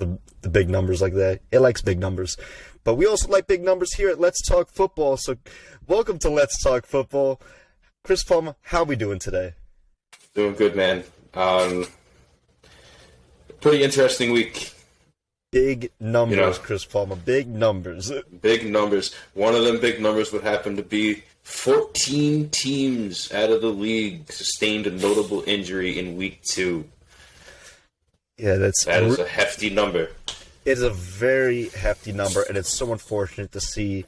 the big numbers like that. It likes big numbers. But we also like big numbers here at Let's Talk Football. So welcome to Let's Talk Football. Chris Palmer, how are we doing today? Doing good, man. Pretty interesting week. Big numbers, Chris Palmer. Big numbers. Big numbers. One of them big numbers would happen to be 14 teams out of the league sustained a notable injury in week 2. Yeah, that is a hefty number. It is a very hefty number, and it's so unfortunate to see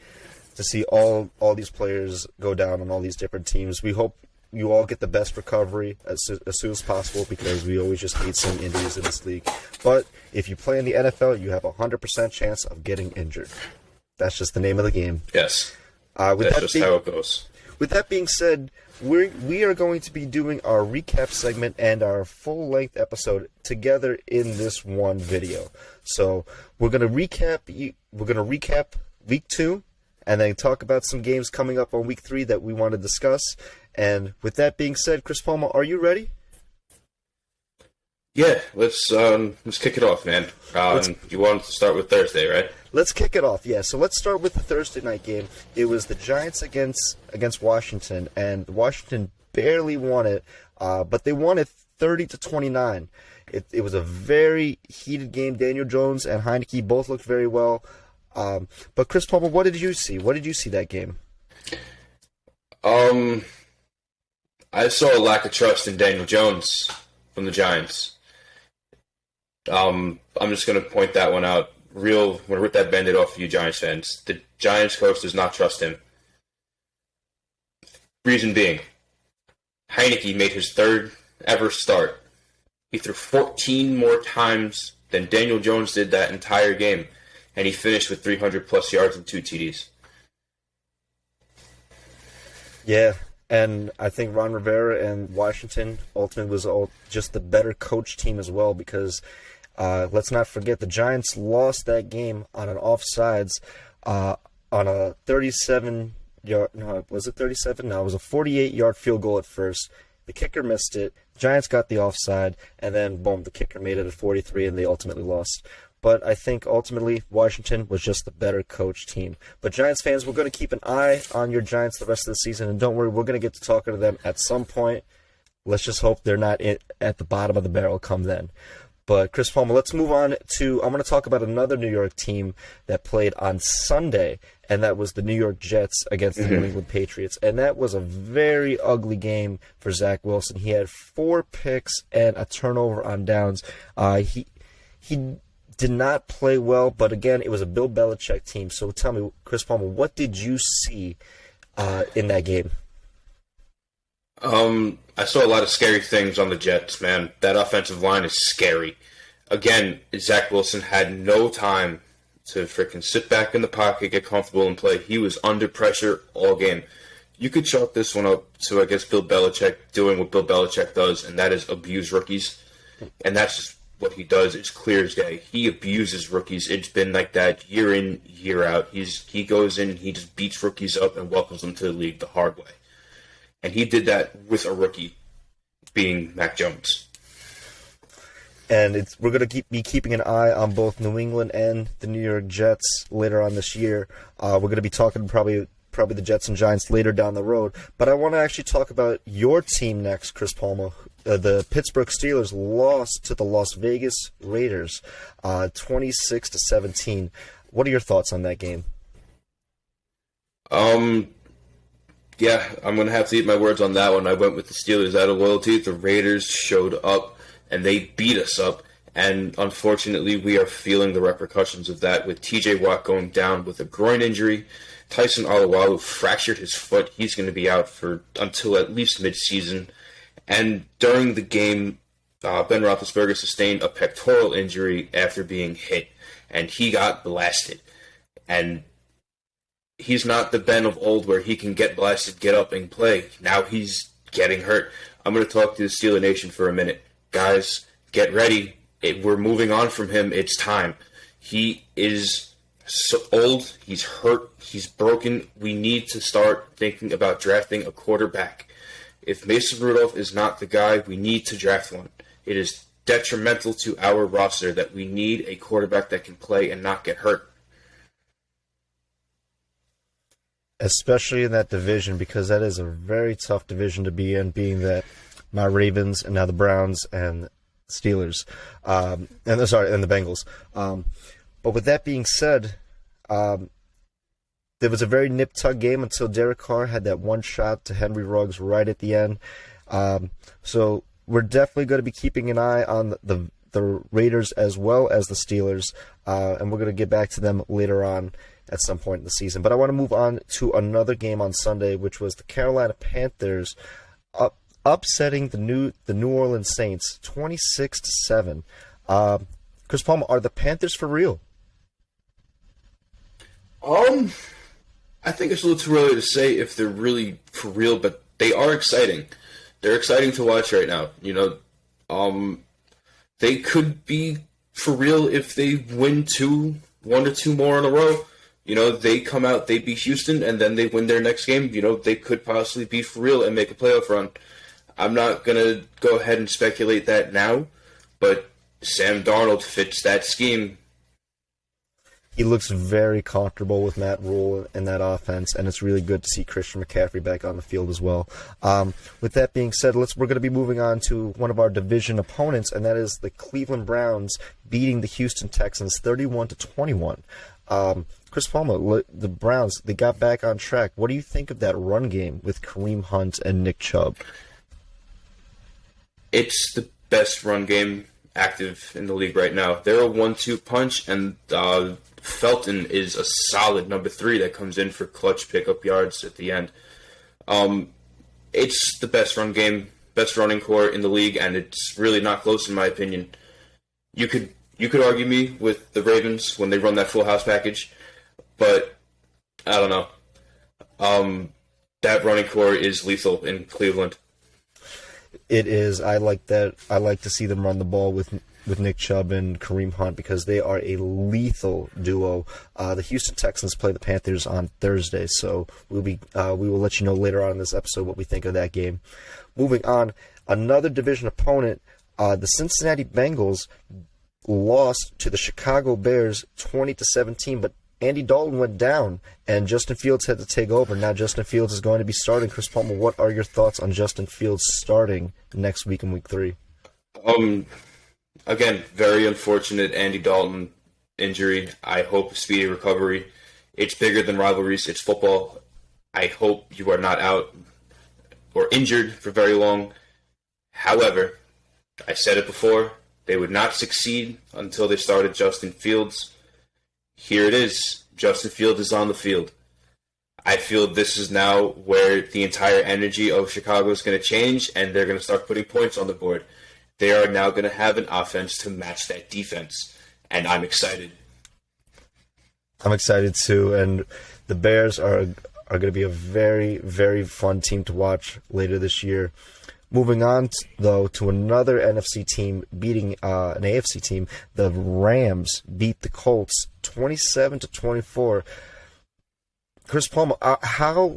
all these players go down on all these different teams. We hope you all get the best recovery as soon as possible, because we always just hate seeing injuries in this league. But if you play in the NFL, you have a 100% chance of getting injured. That's just the name of the game. Yes. That's just how it goes. With that being said, we are going to be doing our recap segment and our full-length episode together in this one video. So we're going to recap week 2, and then talk about some games coming up on week 3 that we want to discuss. And with that being said, Chris Palmer, are you ready? Yeah, let's kick it off, man. You wanted to start with Thursday, right? Let's kick it off, yeah. So let's start with the Thursday night game. It was the Giants against Washington, and Washington barely won it, but they won it 30-29. It was a very heated game. Daniel Jones and Heineke both looked very well. But Chris Palmer, what did you see? What did you see that game? I saw a lack of trust in Daniel Jones from the Giants. I'm just going to point that one out. I'm going to rip that Band-Aid off for you Giants fans. The Giants coach does not trust him. Reason being, Heineke made his 3rd ever start. He threw 14 more times than Daniel Jones did that entire game, and he finished with 300-plus yards and 2 TDs. Yeah, and I think Ron Rivera and Washington ultimately was just the better coach team as well, because let's not forget the Giants lost that game on an offsides on a 37-yard. No, was it 37? No, it was a 48-yard field goal at first. The kicker missed it. Giants got the offside, and then boom, the kicker made it at 43, and they ultimately lost. But I think ultimately Washington was just the better coach team. But Giants fans, we're going to keep an eye on your Giants the rest of the season. And don't worry, we're going to get to talking to them at some point. Let's just hope they're not at the bottom of the barrel come then. But Chris Palmer, let's move on to, I'm going to talk about another New York team that played on Sunday, and that was the New York Jets against the New England Patriots. And that was a very ugly game for Zach Wilson. He had 4 picks and a turnover on downs. He did not play well, but again, it was a Bill Belichick team. So tell me, Chris Palmer, what did you see in that game? I saw a lot of scary things on the Jets, man. That offensive line is scary. Again, Zach Wilson had no time to freaking sit back in the pocket, get comfortable, and play. He was under pressure all game. You could chalk this one up to, I guess, Bill Belichick doing what Bill Belichick does, and that is abuse rookies. And that's just what he does. It's clear as day. He abuses rookies. It's been like that year in, year out. He goes in, he just beats rookies up and welcomes them to the league the hard way. And he did that with a rookie, being Mac Jones. And we're going to be keeping an eye on both New England and the New York Jets later on this year. We're going to be talking probably the Jets and Giants later down the road. But I want to actually talk about your team next, Chris Palmer. The Pittsburgh Steelers lost to the Las Vegas Raiders 26-17. What are your thoughts on that game? Yeah, I'm going to have to eat my words on that one. I went with the Steelers out of loyalty. The Raiders showed up, and they beat us up. And unfortunately, we are feeling the repercussions of that with T.J. Watt going down with a groin injury. Tyson Alualu fractured his foot. He's going to be out until at least midseason. And during the game, Ben Roethlisberger sustained a pectoral injury after being hit, and he got blasted. And he's not the Ben of old where he can get blasted, get up, and play. Now he's getting hurt. I'm going to talk to the Steeler Nation for a minute. Guys, get ready. We're moving on from him. It's time. He is so old. He's hurt. He's broken. We need to start thinking about drafting a quarterback. If Mason Rudolph is not the guy, we need to draft one. It is detrimental to our roster that we need a quarterback that can play and not get hurt. Especially in that division, because that is a very tough division to be in, being that my Ravens and now the Browns and Steelers, and the Bengals. But with that being said, there was a very nip-tuck game until Derek Carr had that one shot to Henry Ruggs right at the end. So we're definitely going to be keeping an eye on the Raiders as well as the Steelers, and we're going to get back to them later on at some point in the season. But I want to move on to another game on Sunday, which was the Carolina Panthers upsetting the New Orleans Saints 26-7. Chris Palmer, are the Panthers for real? I think it's a little too early to say if they're really for real, but they are exciting. They're exciting to watch right now. They could be for real if they win 1 or 2 more in a row. They come out, they beat Houston, and then they win their next game. They could possibly be for real and make a playoff run. I'm not going to go ahead and speculate that now, but Sam Darnold fits that scheme. He looks very comfortable with Matt Rule in that offense, and it's really good to see Christian McCaffrey back on the field as well. With that being said, we're going to be moving on to one of our division opponents, and that is the Cleveland Browns beating the Houston Texans 31-21. Chris Palmer, the Browns, they got back on track. What do you think of that run game with Kareem Hunt and Nick Chubb? It's the best run game active in the league right now. They're a 1-2 punch, and Felton is a solid number 3 that comes in for clutch pickup yards at the end. It's the best run game, best running core in the league, and it's really not close in my opinion. You could argue me with the Ravens when they run that full house package, but I don't know. That running core is lethal in Cleveland. It is. I like that. I like to see them run the ball with Nick Chubb and Kareem Hunt because they are a lethal duo. The Houston Texans play the Panthers on Thursday, so we will let you know later on in this episode what we think of that game. Moving on, another division opponent, the Cincinnati Bengals lost to the Chicago Bears 20-17, but Andy Dalton went down, and Justin Fields had to take over. Now Justin Fields is going to be starting. Chris Palmer, what are your thoughts on Justin Fields starting next week in Week 3? Again, very unfortunate Andy Dalton injury. I hope a speedy recovery. It's bigger than rivalries. It's football. I hope you are not out or injured for very long. However, I said it before, they would not succeed until they started Justin Fields. Here it is. Justin Fields is on the field. I feel this is now where the entire energy of Chicago is going to change, and they're going to start putting points on the board. They are now going to have an offense to match that defense, and I'm excited. I'm excited too, and the Bears are going to be a very, very fun team to watch later this year. Moving on, though, to another NFC team beating an AFC team, the Rams beat the Colts 27-24. Chris Palmer, how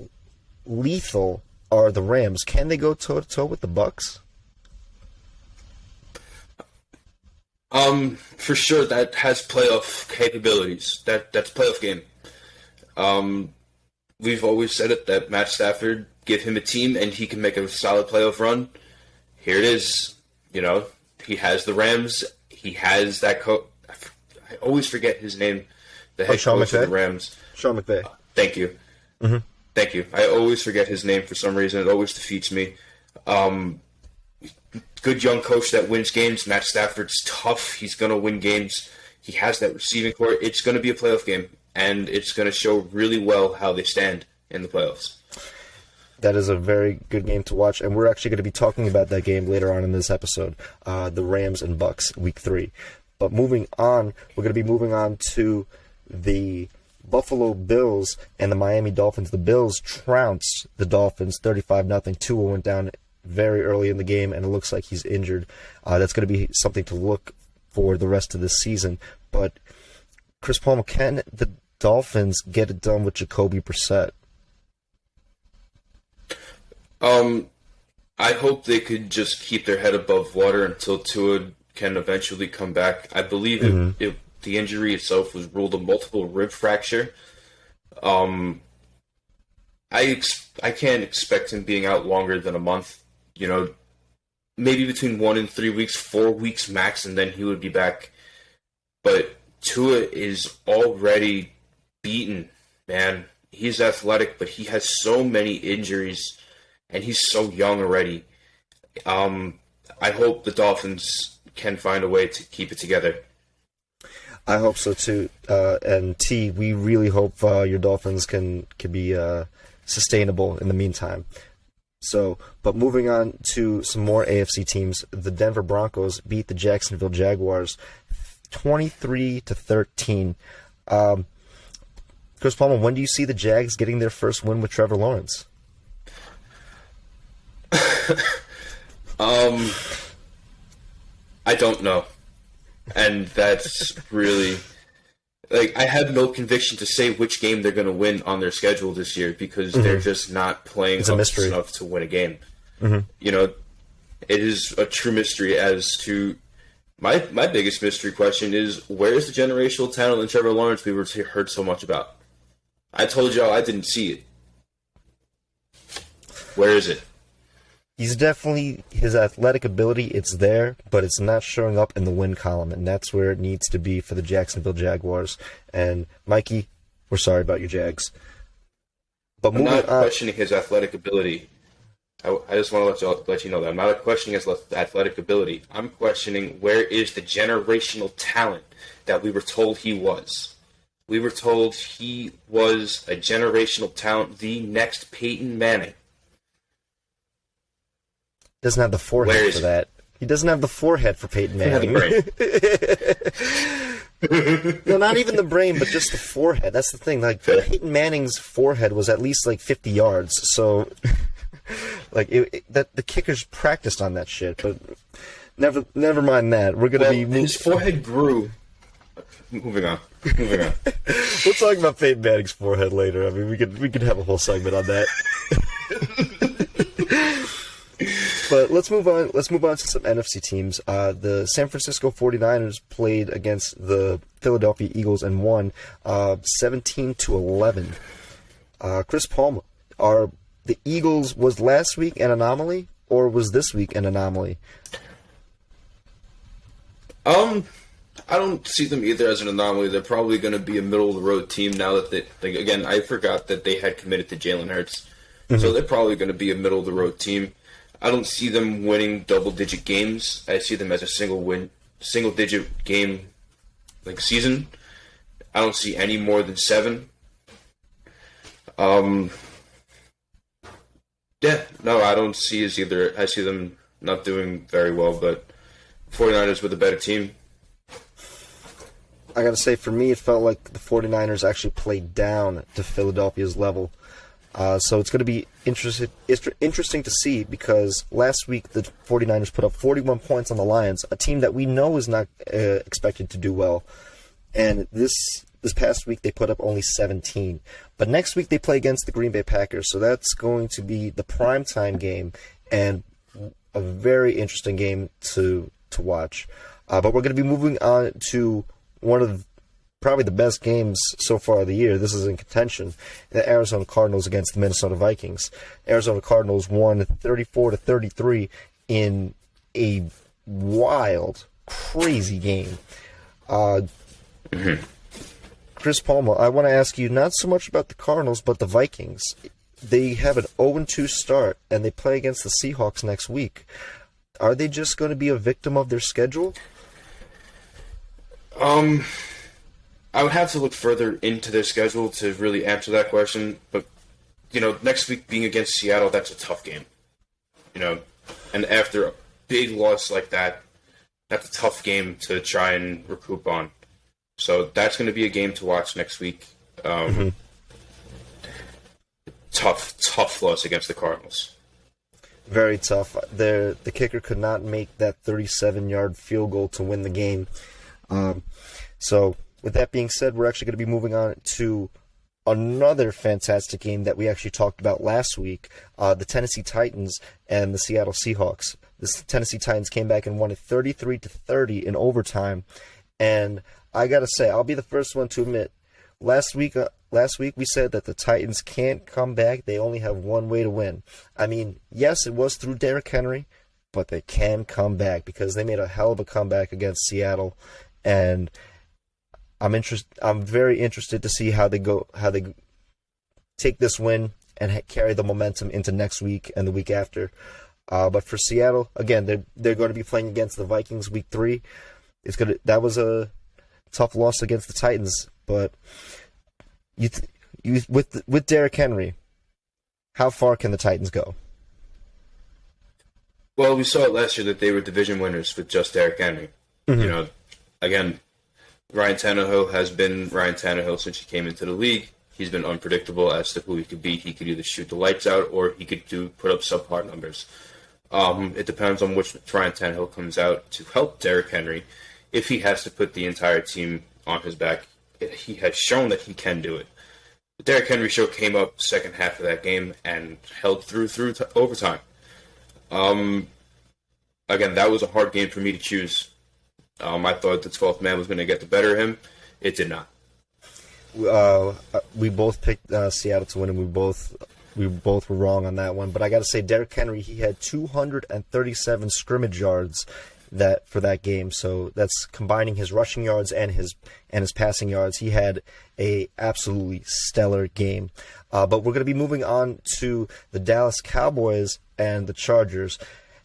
lethal are the Rams? Can they go toe-to-toe with the Bucs? For sure, that has playoff capabilities. That's playoff game. We've always said it, that Matt Stafford, give him a team and he can make a solid playoff run. Here it is. He has the Rams. He has that coach. I always forget his name. The head coach of the Rams. Sean McVay. Thank you. Mm-hmm. Thank you. I always forget his name for some reason. It always defeats me. Good young coach that wins games. Matt Stafford's tough. He's going to win games. He has that receiving core. It's going to be a playoff game, and it's going to show really well how they stand in the playoffs. That is a very good game to watch, and we're actually going to be talking about that game later on in this episode, the Rams and Bucs, Week 3. But moving on, we're going to be moving on to the Buffalo Bills and the Miami Dolphins. The Bills trounced the Dolphins 35-0. Tua went down very early in the game, and it looks like he's injured. That's going to be something to look for the rest of this season. But, Chris Palmer, can the Dolphins get it done with Jacoby Brissett? I hope they could just keep their head above water until Tua can eventually come back. I believe the injury itself was ruled a multiple rib fracture. I can't expect him being out longer than a month. Maybe between 1 and 3 weeks, 4 weeks max, and then he would be back. But Tua is already beaten, man. He's athletic, but he has so many injuries, and he's so young already. I hope the Dolphins can find a way to keep it together. I hope so too. And T, we really hope your Dolphins can be sustainable in the meantime. So, but moving on to some more AFC teams, the Denver Broncos beat the Jacksonville Jaguars 23-13. Chris Palmer, when do you see the Jags getting their first win with Trevor Lawrence? I don't know. And that's really... I have no conviction to say which game they're going to win on their schedule this year because they're just not playing up enough to win a game. It is a true mystery as to... My biggest mystery question is, where is the generational talent in Trevor Lawrence we heard so much about? I told y'all I didn't see it. Where is it? He's definitely, his athletic ability, it's there, but it's not showing up in the win column, and that's where it needs to be for the Jacksonville Jaguars. And, Mikey, we're sorry about your Jags. But I'm not questioning his athletic ability. I just want to let you know that. I'm not questioning his athletic ability. I'm questioning where is the generational talent that we were told he was. We were told he was a generational talent, the next Peyton Manning. Doesn't have the forehead for that. He doesn't have the forehead for Peyton Manning. No, not even the brain, but just the forehead. That's the thing. Peyton Manning's forehead was at least 50 yards. So, the kickers practiced on that shit. But never mind that. We're gonna be his forehead grew. Moving on. We'll talk about Peyton Manning's forehead later. I mean, we could have a whole segment on that. But let's move on. Let's move on to some NFC teams. The San Francisco 49ers played against the Philadelphia Eagles and won 17-11. Chris Palmer, are the Eagles, was last week an anomaly, or was this week an anomaly? I don't see them either as an anomaly. They're probably going to be a middle-of-the-road team now that they, again, I forgot that they had committed to Jalen Hurts. So they're probably going to be a middle-of-the-road team. I don't see them winning double-digit games. I see them as a single-digit game season. I don't see any more than 7. I don't see as either. I see them not doing very well, but 49ers with a better team. I got to say, for me, it felt like the 49ers actually played down to Philadelphia's level. So it's going to be interesting to see, because last week the 49ers put up 41 points on the Lions, a team that we know is not expected to do well. And this past week they put up only 17. But next week they play against the Green Bay Packers, so that's going to be the primetime game and a very interesting game to watch. But we're going to be moving on to one of probably the best games so far of the year. This is in contention. The Arizona Cardinals against the Minnesota Vikings. Arizona Cardinals won 34-33 in a wild, crazy game. Chris Palmer, I want to ask you not so much about the Cardinals, but the Vikings. They have an 0-2 start, and they play against the Seahawks next week. Are they just going to be a victim of their schedule? I would have to look further into their schedule to really answer that question. But, next week being against Seattle, that's a tough game. And after a big loss like that, that's a tough game to try and recoup on. So that's going to be a game to watch next week. Tough loss against the Cardinals. Very tough. The kicker could not make that 37-yard field goal to win the game. So with that being said, we're actually going to be moving on to another fantastic game that we actually talked about last week, the Tennessee Titans and the Seattle Seahawks. The Tennessee Titans came back and won it 33-30 in overtime. And I got to say, I'll be the first one to admit, last week we said that the Titans can't come back. They only have one way to win. I mean, yes, it was through Derrick Henry, but they can come back because they made a hell of a comeback against Seattle. And I'm very interested to see how they take this win and carry the momentum into next week and the week after. But for Seattle, again, they're going to be playing against the Vikings week 3. That was a tough loss against the Titans, but with Derrick Henry, how far can the Titans go? Well, we saw it last year that they were division winners with just Derrick Henry. Mm-hmm. Again, Ryan Tannehill has been Ryan Tannehill since he came into the league. He's been unpredictable as to who he could be. He could either shoot the lights out or he could put up subpar numbers. It depends on which Ryan Tannehill comes out to help Derrick Henry. If he has to put the entire team on his back, he has shown that he can do it. The Derrick Henry show came up second half of that game and held through overtime. Again, that was a hard game for me to choose. I thought the 12th man was going to get the better of him. It did not. We both picked Seattle to win, and we both were wrong on that one. But I got to say, Derrick Henry, he had 237 scrimmage yards for that game. So that's combining his rushing yards and his passing yards. He had a absolutely stellar game. But we're going to be moving on to the Dallas Cowboys and the Chargers.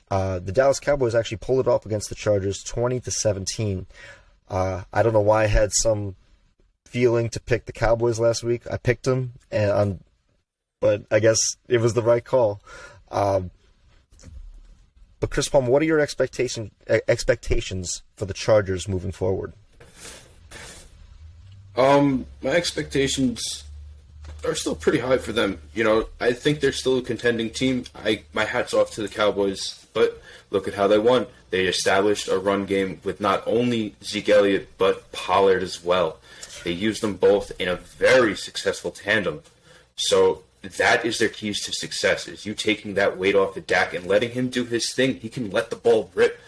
The Dallas Cowboys actually pulled it off against the Chargers 20-17. I don't know why I had some feeling to pick the Cowboys last week. I picked them, but I guess it was the right call. But Chris Palmer, what are your expectations for the Chargers moving forward? My expectations are still pretty high for them. I think they're still a contending team. My hat's off to the Cowboys, but look at how they won. They established a run game with not only Zeke Elliott, but Pollard as well. They used them both in a very successful tandem. So that is their keys to success, is you taking that weight off of Dak and letting him do his thing. He can let the ball rip,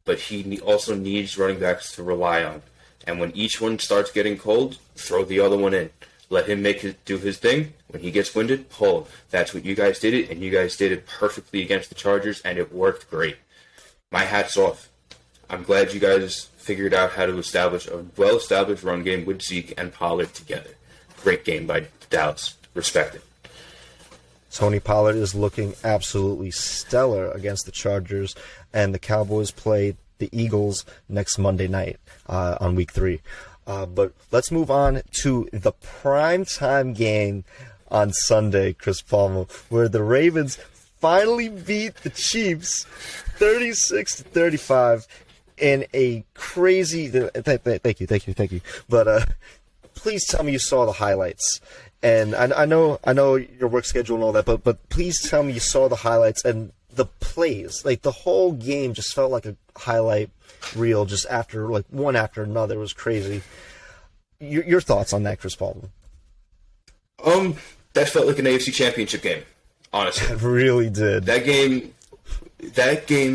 but he also needs running backs to rely on. And when each one starts getting cold, throw the other one in. Let him do his thing. When he gets winded, pull. That's what you guys did it, and you guys did it perfectly against the Chargers, and it worked great. My hat's off. I'm glad you guys figured out how to establish a well-established run game with Zeke and Pollard together. Great game by Dallas. Respect it. Tony Pollard is looking absolutely stellar against the Chargers, and the Cowboys play the Eagles next Monday night on Week 3. But let's move on to the primetime game on Sunday, Chris Palmer, where the Ravens finally beat the Chiefs 36-35 in a crazy... Thank you. But please tell me you saw the highlights. And I know your work schedule and all that, but please tell me you saw the highlights and the plays. Like, the whole game just felt like a highlight reel just after, like, one after another. It was crazy. Your thoughts on that, Chris Palmer? That felt like an AFC Championship game, honestly. It really did. That game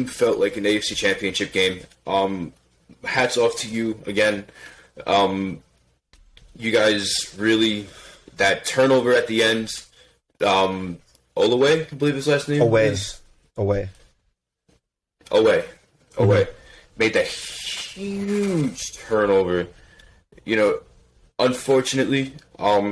felt like an AFC Championship game. Hats off to you again. You guys really... That turnover at the end, Olaway, I believe his last name is. Away. Mm-hmm. Made that huge turnover. Unfortunately,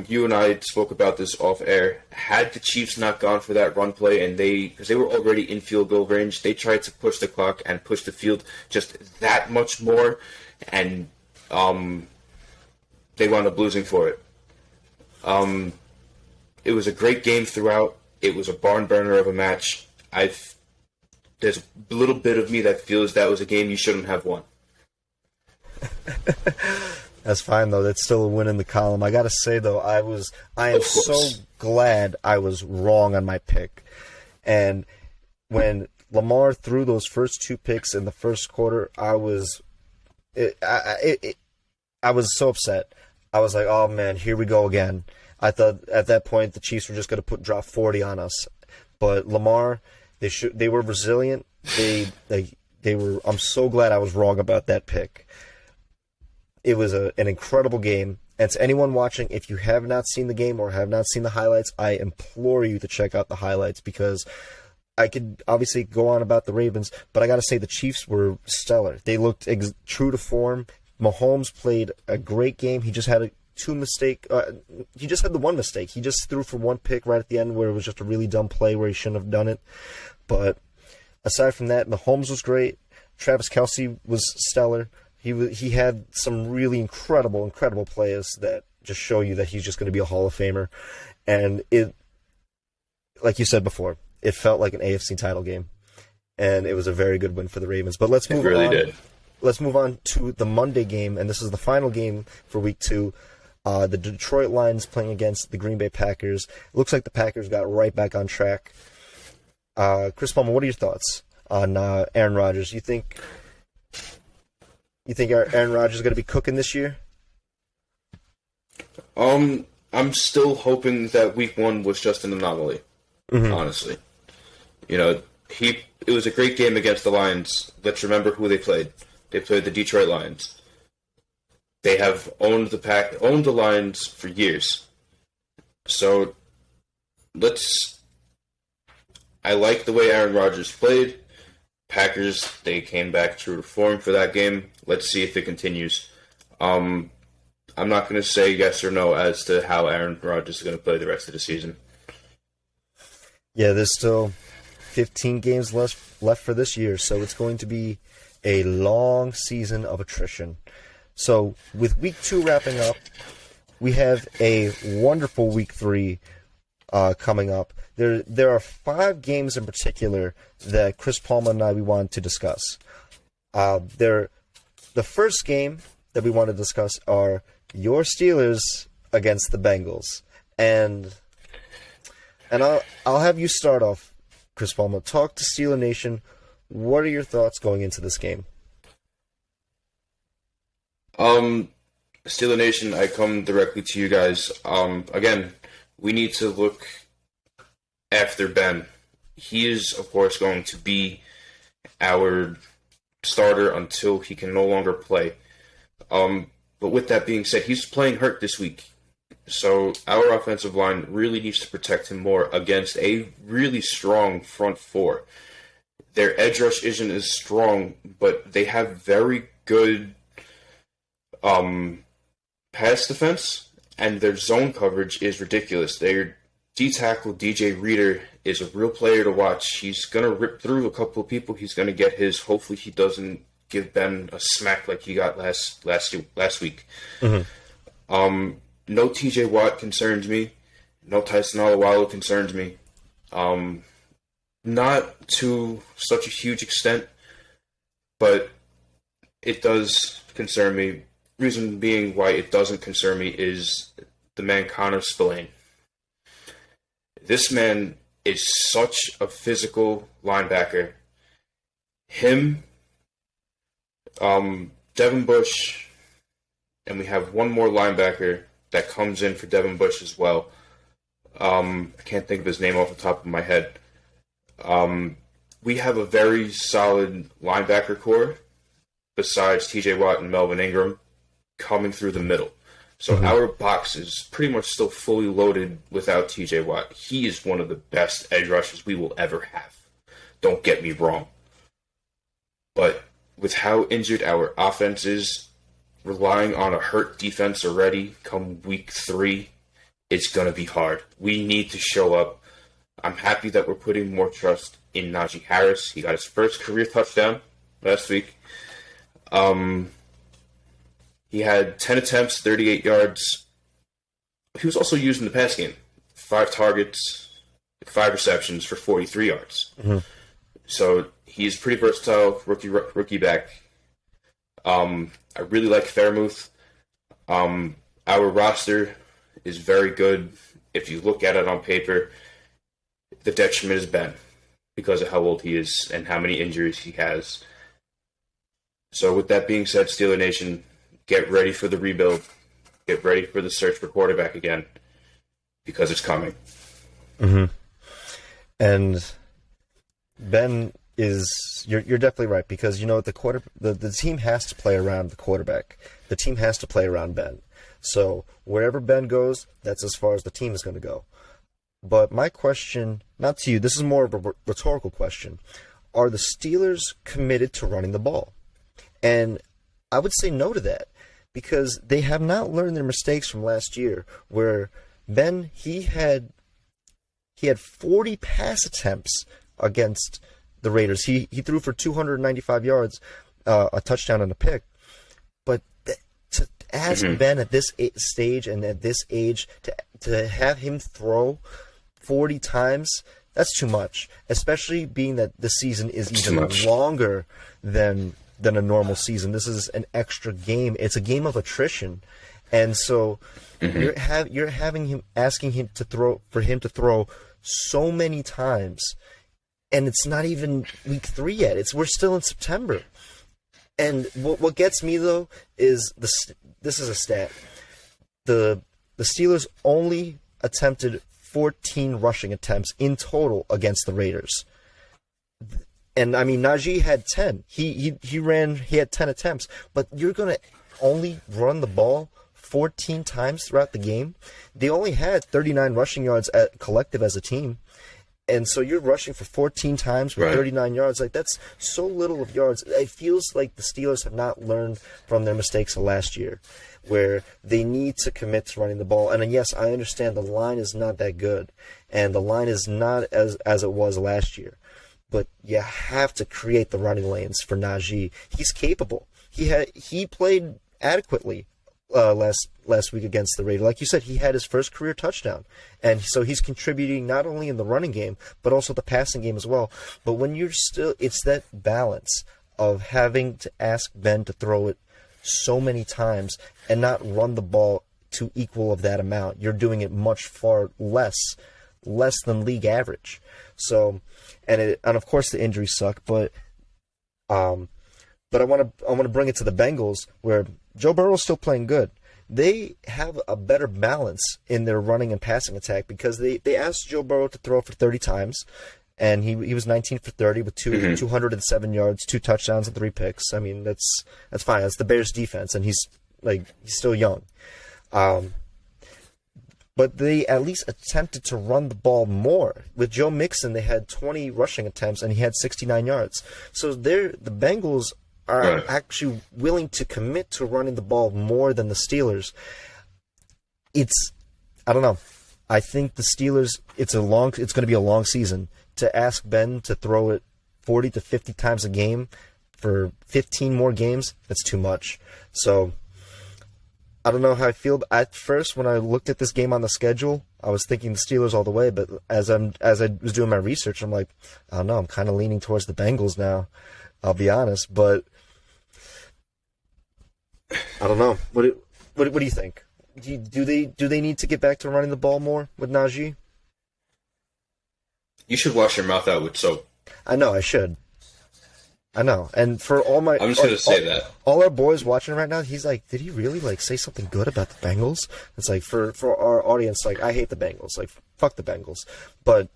you and I spoke about this off air. Had the Chiefs not gone for that run play, and because they were already in field goal range, they tried to push the clock and push the field just that much more, and they wound up losing for it. It was a great game throughout. It was a barn burner of a match. There's a little bit of me that feels that was a game you shouldn't have won. That's fine though. That's still a win in the column. I gotta say though, I am so glad I was wrong on my pick. And when Lamar threw those first 2 picks in the first quarter, I was so upset. I was like, oh man, here we go again. I thought at that point the Chiefs were just going to drop 40 on us, but Lamar, they were resilient. They were. I'm so glad I was wrong about that pick. It was an incredible game. And to anyone watching, if you have not seen the game or have not seen the highlights, I implore you to check out the highlights because I could obviously go on about the Ravens, but I got to say the Chiefs were stellar. They looked true to form. Mahomes played a great game. He just had he just had the one mistake. He just threw for one pick right at the end where it was just a really dumb play where he shouldn't have done it. But aside from that, Mahomes was great. Travis Kelce was stellar. He had some really incredible players that just show you that he's just going to be a Hall of Famer. And it, like you said before, it felt like an AFC title game, and it was a very good win for the Ravens. But let's move on. It really did. Let's move on to the Monday game, and this is the final game for Week 2. The Detroit Lions playing against the Green Bay Packers. It looks like the Packers got right back on track. Chris Palmer, what are your thoughts on Aaron Rodgers? You think Aaron Rodgers is going to be cooking this year? I'm still hoping that Week 1 was just an anomaly. Mm-hmm. Honestly, it was a great game against the Lions. Let's remember who they played. They played the Detroit Lions. They have owned the Lions for years. So I like the way Aaron Rodgers played. Packers, they came back true to form for that game. Let's see if it continues. I'm not going to say yes or no as to how Aaron Rodgers is going to play the rest of the season. Yeah, there's still 15 games left for this year, so it's going to be a long season of attrition. So with Week 2 wrapping up, we have a wonderful Week 3 coming up. There are 5 games in particular that Chris Palmer and we want to discuss. The first game that we want to discuss are your Steelers against the Bengals. And I'll have you start off, Chris Palmer. Talk to Steeler Nation. What are your thoughts going into this game? Steeler Nation, I come directly to you guys. Again, we need to look after Ben. He is, of course, going to be our starter until he can no longer play. But with that being said, he's playing hurt this week. So our offensive line really needs to protect him more against a really strong front four. Their edge rush isn't as strong, but they have very good pass defense, and their zone coverage is ridiculous. Their D-tackle, DJ Reader, is a real player to watch. He's going to rip through a couple of people. He's going to get his. Hopefully he doesn't give Ben a smack like he got last week. Mm-hmm. No TJ Watt concerns me. No Tyson Alualu concerns me. Not to such a huge extent, but it does concern me. Reason being why it doesn't concern me is the man Connor Spillane. This man is such a physical linebacker. Him, Devin Bush, and we have one more linebacker that comes in for Devin Bush as well. I can't think of his name off the top of my head. We have a very solid linebacker core besides TJ Watt and Melvin Ingram coming through the middle. So our box is pretty much still fully loaded without TJ Watt. He is one of the best edge rushers we will ever have. Don't get me wrong. But with how injured our offense is, relying on a hurt defense already come week 3, it's going to be hard. We need to show up. I'm happy that we're putting more trust in Najee Harris. He got his first career touchdown last week. He had 10 attempts, 38 yards. He was also used in the pass game. 5 targets, 5 receptions for 43 yards. Mm-hmm. So he's pretty versatile, rookie back. I really like Fairmouth. Our roster is very good. If you look at it on paper, the detriment is Ben because of how old he is and how many injuries he has. So with that being said, Steeler Nation, get ready for the rebuild. get ready for the search for quarterback again, because it's coming. Mm-hmm. And Ben you're definitely right, because you know the team has to play around the quarterback. The team has to play around Ben. So wherever Ben goes, that's as far as the team is going to go. But my question, not to you, this is more of a rhetorical question. Are the Steelers committed to running the ball? And I would say no to that, because they have not learned their mistakes from last year, where Ben, he had 40 pass attempts against the Raiders. He threw for 295 yards, a touchdown and a pick. But to ask Ben at this stage and at this age to have him throw 40 times, that's too much. Especially being that the season is even longer than a normal season. This is an extra game. It's a game of attrition, and so you're asking him to throw so many times, and it's not even week 3 yet. We're still in September. And what gets me though is this is a stat. The Steelers only attempted 14 rushing attempts in total against the Raiders. And I mean, Najee had 10. He had 10 attempts, but you're going to only run the ball 14 times throughout the game. They only had 39 rushing yards collective as a team. And so you're rushing for 14 times with 39 yards. Like, that's so little of yards. It feels like the Steelers have not learned from their mistakes of last year, where they need to commit to running the ball. And yes, I understand the line is not that good, and the line is not as it was last year. But you have to create the running lanes for Najee. He's capable. He played adequately last week against the Raiders. Like you said, he had his first career touchdown, and so he's contributing not only in the running game but also the passing game as well. But when it's that balance of having to ask Ben to throw it so many times and not run the ball to equal of that amount. You're doing it much far less than league average. So, and of course the injuries suck, but I want to bring it to the Bengals, where Joe Burrow's still playing good. They have a better balance in their running and passing attack, because they asked Joe Burrow to throw for 30 times, and he was 19 for 30 with 207 yards, 2 touchdowns, and 3 picks. I mean, that's fine. That's the Bears defense, and he's still young. But they at least attempted to run the ball more. With Joe Mixon, they had 20 rushing attempts, and he had 69 yards. So the Bengals are actually willing to commit to running the ball more than the Steelers. I don't know. I think the Steelers, it's going to be a long season. To ask Ben to throw it 40 to 50 times a game for 15 more games, that's too much. So I don't know how I feel. At first, when I looked at this game on the schedule, I was thinking the Steelers all the way. But as I was doing my research, I'm like, I don't know. I'm kind of leaning towards the Bengals now. I'll be honest, but I don't know. What do you think? Do they need to get back to running the ball more with Najee? You should wash your mouth out with soap. I know I should. I know. And for I'm just going to say that. All our boys watching right now, he's like, did he really say something good about the Bengals? It's like, for our audience, I hate the Bengals. Fuck the Bengals. But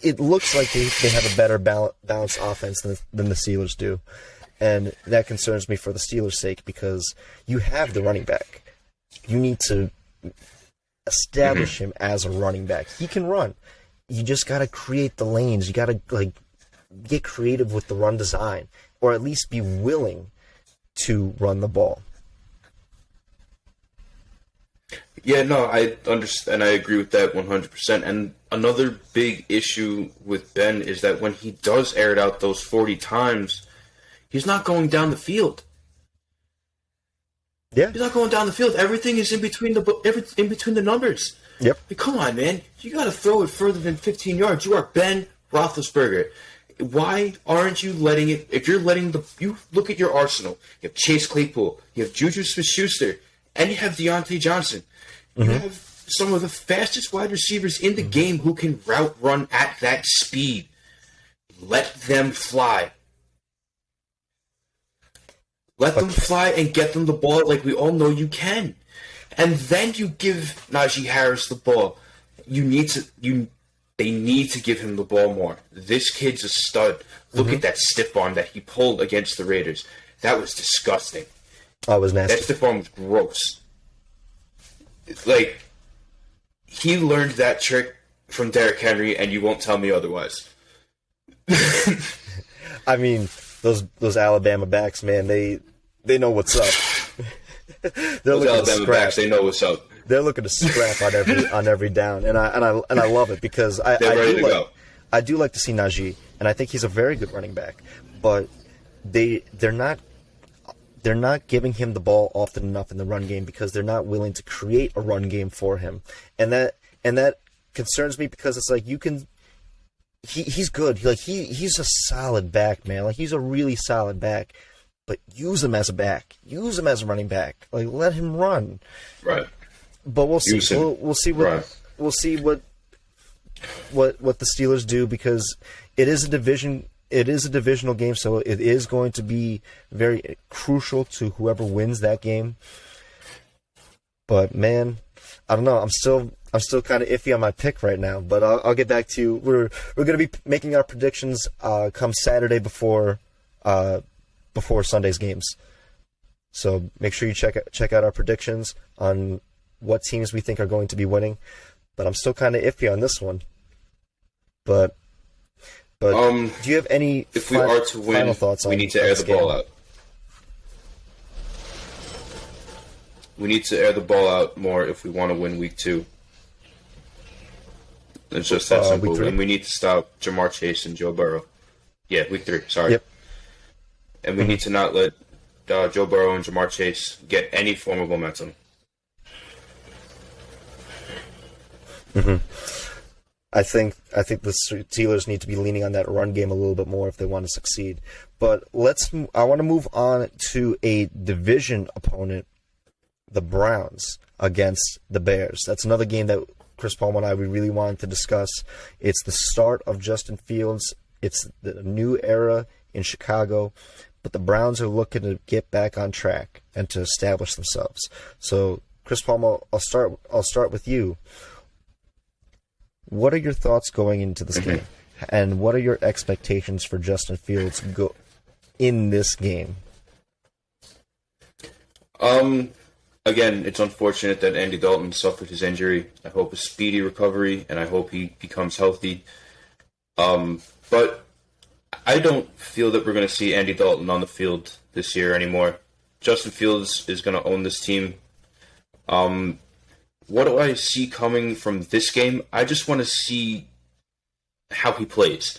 it looks like they have a better balanced offense than the Steelers do. And that concerns me for the Steelers' sake, because you have the running back. You need to establish him as a running back. He can run. You just got to create the lanes. You got to get creative with the run design, or at least be willing to run the ball. Yeah, no, I understand. I agree with that 100%. And another big issue with Ben is that when he does air it out those 40 times, he's not going down the field. Yeah, he's not going down the field. Everything is in between the numbers. Yep. Come on, man. You got to throw it further than 15 yards. You are Ben Roethlisberger. Why aren't you letting it? If you're you look at your arsenal. You have Chase Claypool. You have Juju Smith-Schuster, and you have Deontay Johnson. You have some of the fastest wide receivers in the game who can route run at that speed. Let them fly. Let them fly and get them the ball like we all know you can. And then you give Najee Harris the ball. They need to give him the ball more. This kid's a stud. Look at that stiff arm that he pulled against the Raiders. That was disgusting. Oh, it was nasty. That stiff arm was gross. Like, he learned that trick from Derrick Henry, and you won't tell me otherwise. I mean, those Alabama backs, man, they know what's up. Those Alabama backs, they know what's up. They're looking to scrap on every down, and I love it because I do like to see Najee, and I think he's a very good running back, but they're not giving him the ball often enough in the run game because they're not willing to create a run game for him, and that concerns me because it's like he's good, like he's a solid back, man, like he's a really solid back, but use him as a back, use him as a running back, like let him run, right. But we'll see. We'll see what the Steelers do because it is a division. It is a divisional game, so it is going to be very crucial to whoever wins that game. But man, I don't know. I'm still kind of iffy on my pick right now. But I'll get back to you. We're going to be making our predictions come Saturday before Sunday's games. So make sure you check out our predictions on what teams we think are going to be winning, but I'm still kind of iffy on this one. But do you have any if we are to win, final thoughts on we need to air the ball out. We need to air the ball out more if we want to win week 2. It's just that simple. And we need to stop Jamar Chase and Joe Burrow. Yeah, week 3, sorry. Yep. And we need to not let Joe Burrow and Jamar Chase get any form of momentum. I think the Steelers need to be leaning on that run game a little bit more if they want to succeed. But I want to move on to a division opponent, the Browns against the Bears. That's another game that Chris Paul and I we really wanted to discuss. It's the start of Justin Fields. It's the new era in Chicago, but the Browns are looking to get back on track and to establish themselves. So, Chris Paul, I'll start with you. What are your thoughts going into this game? And what are your expectations for Justin Fields in this game? Again, it's unfortunate that Andy Dalton suffered his injury. I hope a speedy recovery, and I hope he becomes healthy. But I don't feel that we're going to see Andy Dalton on the field this year anymore. Justin Fields is going to own this team. What do I see coming from this game? I just want to see how he plays.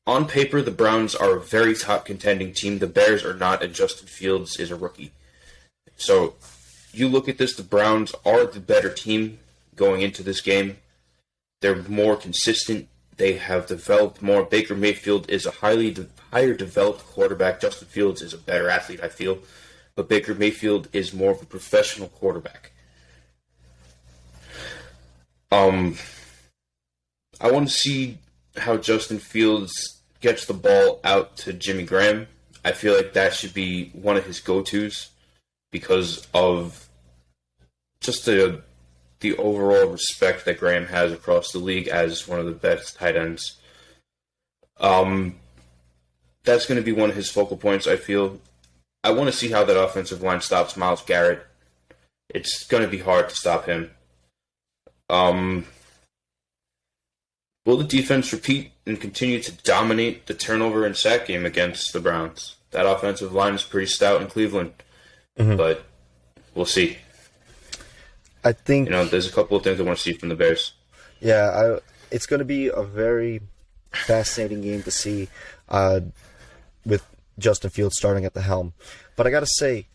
On paper, the Browns are a very top contending team. The Bears are not, and Justin Fields is a rookie. So, you look at this, the Browns are the better team going into this game. They're more consistent. They have developed more. Baker Mayfield is a higher developed quarterback. Justin Fields is a better athlete, I feel. But Baker Mayfield is more of a professional quarterback. I want to see how Justin Fields gets the ball out to Jimmy Graham. I feel like that should be one of his go-tos because of just the overall respect that Graham has across the league as one of the best tight ends. That's going to be one of his focal points, I feel. I want to see how that offensive line stops Myles Garrett. It's going to be hard to stop him. Will the defense repeat and continue to dominate the turnover and sack game against the Browns? That offensive line is pretty stout in Cleveland, but we'll see. I think there's a couple of things I want to see from the Bears. Yeah, it's going to be a very fascinating game to see with Justin Fields starting at the helm. But I got to say,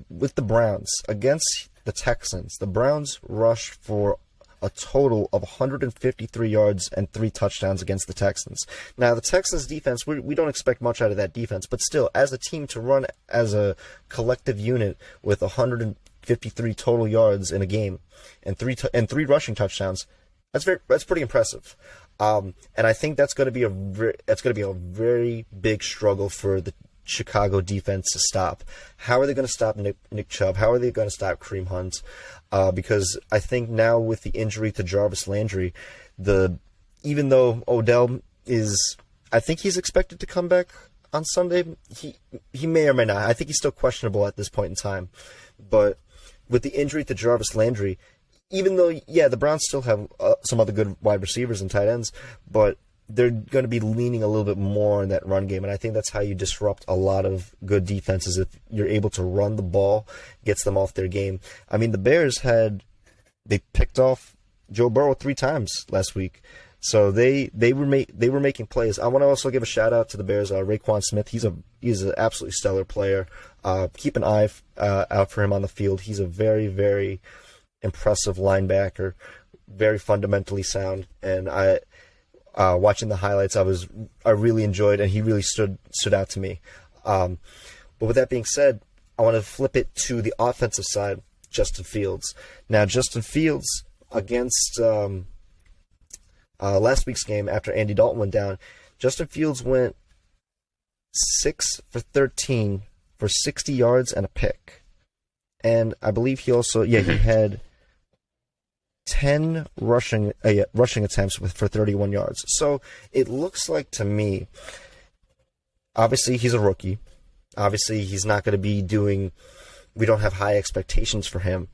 with the Browns against the Texans, the Browns rushed for a total of 153 yards and 3 touchdowns against the Texans. Now, the Texans defense, we don't expect much out of that defense, but still, as a team to run as a collective unit with 153 total yards in a game and three rushing touchdowns, that's pretty impressive. And I think that's going to be a very big struggle for Chicago defense to stop. How are they going to stop Nick Chubb? How are they going to stop Kareem Hunt? Because I think now with the injury to Jarvis Landry, even though Odell is, I think he's expected to come back on Sunday. He may or may not. I think he's still questionable at this point in time. But with the injury to Jarvis Landry, even though, the Browns still have some other good wide receivers and tight ends, but they're going to be leaning a little bit more in that run game. And I think that's how you disrupt a lot of good defenses. If you're able to run the ball, gets them off their game. I mean, the Bears they picked off Joe Burrow 3 times last week. So they were making plays. I want to also give a shout out to the Bears. Raekwon Smith, he's an absolutely stellar player. Keep an eye out for him on the field. He's a very, very impressive linebacker, very fundamentally sound. And watching the highlights, I really enjoyed, and he really stood out to me. But with that being said, I want to flip it to the offensive side. Justin Fields. Now, Justin Fields against last week's game after Andy Dalton went down, Justin Fields went 6 for 13 for 60 yards and a pick. And I believe he also, he had 10 rushing attempts for 31 yards. So it looks like to me, obviously he's a rookie. Obviously he's not going to be we don't have high expectations for him,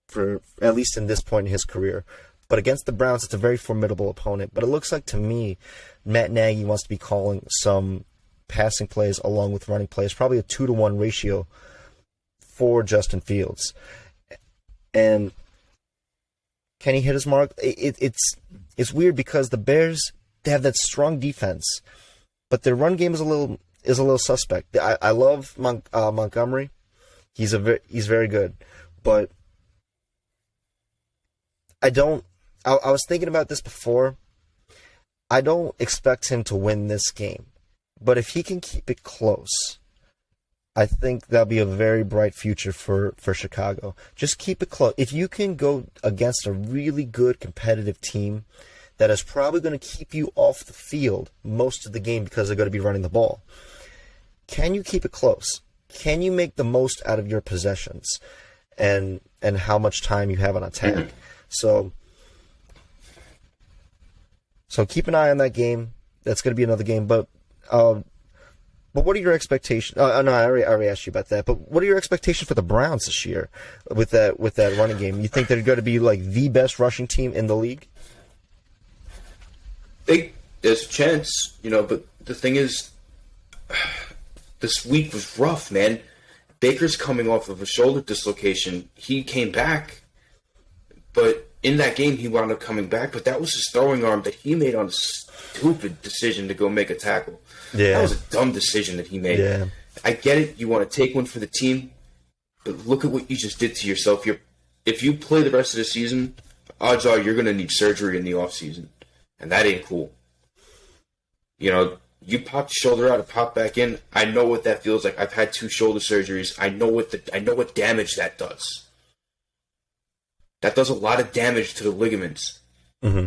for at least in this point in his career. But against the Browns, it's a very formidable opponent. But it looks like to me, Matt Nagy wants to be calling some passing plays along with running plays, probably a 2-to-1 ratio for Justin Fields. And can he hit his mark? It's weird because the Bears, they have that strong defense, but their run game is a little suspect. I love Montgomery. He's very good, but I was thinking about this before. I don't expect him to win this game, but if he can keep it close, I think that'll be a very bright future for Chicago. Just keep it close. If you can go against a really good competitive team that is probably going to keep you off the field most of the game because they're going to be running the ball, can you keep it close? Can you make the most out of your possessions and how much time you have on attack? So keep an eye on that game. That's going to be another game. But what are your expectations? No, I already asked you about that. But what are your expectations for the Browns this year with that running game? You think they're going to be like the best rushing team in the league? There's a chance, but the thing is, this week was rough, man. Baker's coming off of a shoulder dislocation. He came back, but in that game he wound up coming back. But that was his throwing arm that he made on a stupid decision to go make a tackle. Yeah. That was a dumb decision that he made. Yeah. I get it. You want to take one for the team, but look at what you just did to yourself. If you play the rest of the season, odds are you're going to need surgery in the offseason, and that ain't cool. You pop your shoulder out and pop back in. I know what that feels like. I've had 2 shoulder surgeries. I know what damage that does. That does a lot of damage to the ligaments. Mm-hmm.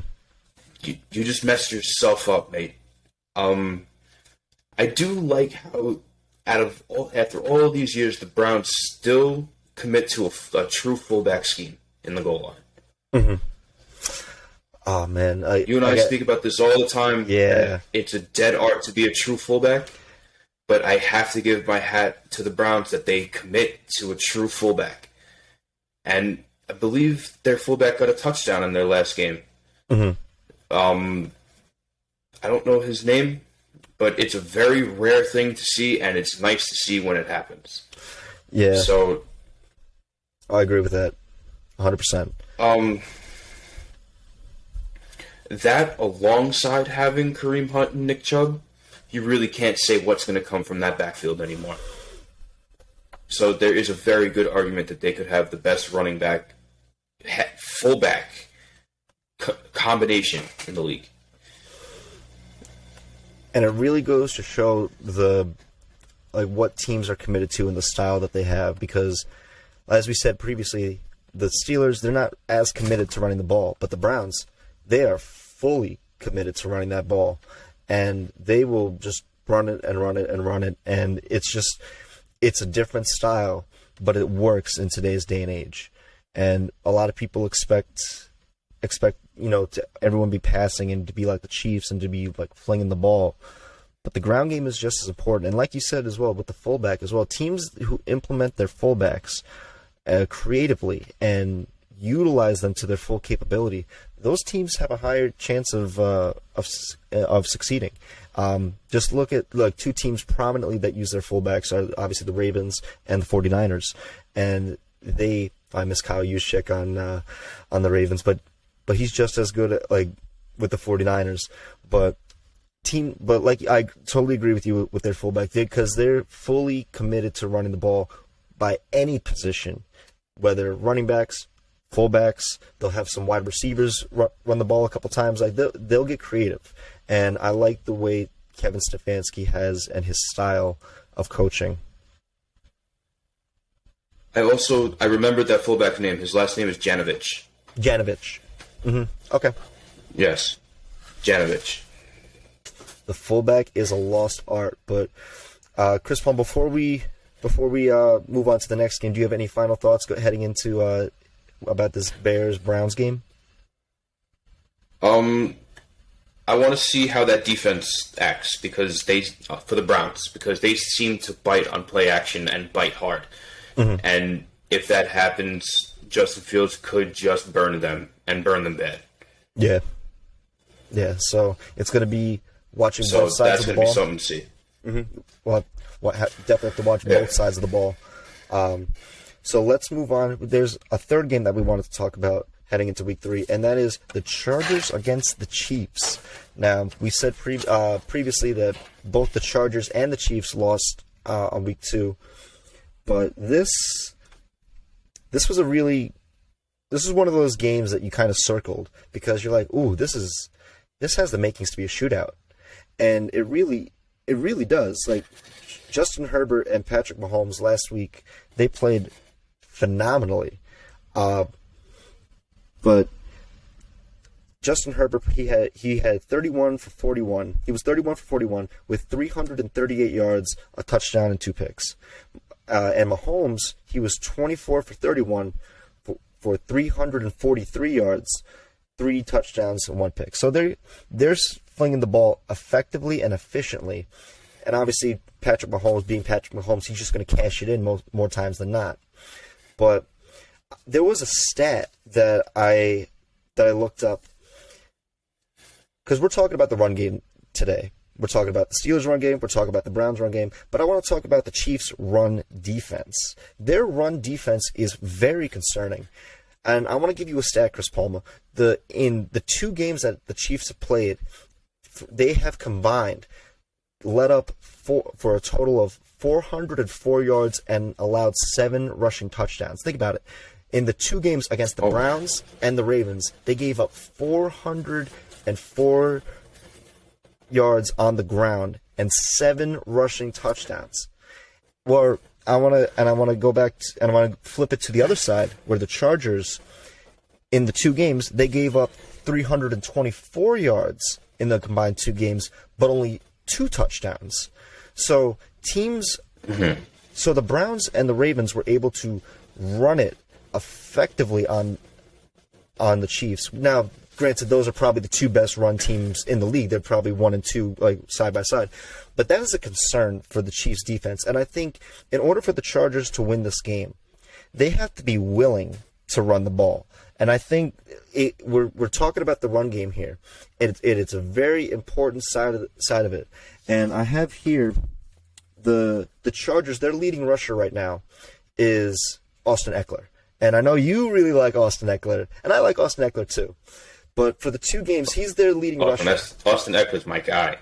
You just messed yourself up, mate. I do like how after all these years, the Browns still commit to a true fullback scheme in the goal line. Mm-hmm. Oh, man. You and I speak about this all the time. Yeah. It's a dead art to be a true fullback, but I have to give my hat to the Browns that they commit to a true fullback. And I believe their fullback got a touchdown in their last game. Mm-hmm. I don't know his name, but it's a very rare thing to see, and it's nice to see when it happens. Yeah. So I agree with that 100%. That alongside having Kareem Hunt and Nick Chubb, you really can't say what's going to come from that backfield anymore. So there is a very good argument that they could have the best running back, fullback combination in the league. And it really goes to show what teams are committed to and the style that they have, because as we said previously, the Steelers, they're not as committed to running the ball, but the Browns, they are fully committed to running that ball, and they will just run it and run it and run it, and it's a different style, but it works in today's day and age. And a lot of people expect to everyone be passing and to be like the Chiefs and to be like flinging the ball. But the ground game is just as important. And like you said as well, with the fullback as well, teams who implement their fullbacks creatively and utilize them to their full capability, those teams have a higher chance of succeeding. Just look at two teams prominently that use their fullbacks are obviously the Ravens and the 49ers. And I miss Kyle Juszczyk on the Ravens, but he's just as good at, with the 49ers. But I totally agree with you with their fullback, because they're fully committed to running the ball by any position, whether running backs, fullbacks. They'll have some wide receivers run the ball a couple times. They'll get creative, and I like the way Kevin Stefanski has and his style of coaching. I remembered that fullback name. His last name is Janovich. Janovich. Mm-hmm. Okay. Yes, Janovich. The fullback is a lost art, but Chris Paul, before we move on to the next game, do you have any final thoughts heading into about this Bears-Browns game? I want to see how that defense acts for the Browns, because they seem to bite on play action and bite hard. Mm-hmm. And if that happens, Justin Fields could just burn them and burn them bad. Yeah. Yeah, so it's going to be watching both sides of the ball. That's going to be something to see. Mm-hmm. Well, definitely have to watch both sides of the ball. So let's move on. There's a third game that we wanted to talk about heading into Week 3, and that is the Chargers against the Chiefs. Now, we said previously that both the Chargers and the Chiefs lost on Week 2, but this is one of those games that you kind of circled, because you're like, ooh, this has the makings to be a shootout, and it really does. Like, Justin Herbert and Patrick Mahomes last week, they played phenomenally. But Justin Herbert, he had 31 for 41. He was 31 for 41 with 338 yards, a touchdown, and 2 picks. And Mahomes, he was 24 for 31 for 343 yards, 3 touchdowns, and 1 pick. So they're flinging the ball effectively and efficiently. And obviously, Patrick Mahomes, being Patrick Mahomes, he's just going to cash it in more times than not. But there was a stat that I looked up, because we're talking about the run game today. We're talking about the Steelers' run game. We're talking about the Browns' run game. But I want to talk about the Chiefs' run defense. Their run defense is very concerning. And I want to give you a stat, Chris Palma. In the 2 games that the Chiefs have played, they have combined led up for a total of 404 yards and allowed 7 rushing touchdowns. Think about it. In the 2 games against the Browns and the Ravens, they gave up 404 yards on the ground and 7 rushing touchdowns. Well, I want to go back and I want to flip it to the other side, where the Chargers, in the 2 games, they gave up 324 yards in the combined 2 games, but only 2 touchdowns. So so the Browns and the Ravens were able to run it effectively on the Chiefs. Now, granted, those are probably the 2 best run teams in the league. They're probably 1 and 2, like, side by side. But that is a concern for the Chiefs' defense. And I think in order for the Chargers to win this game, they have to be willing to run the ball. And I think we're talking about the run game here. It's a very important side of it. And I have here the Chargers. Their leading rusher right now is Austin Eckler. And I know you really like Austin Eckler, and I like Austin Eckler too. But for the 2 games, he's their leading rusher. Austin Eckler's my guy.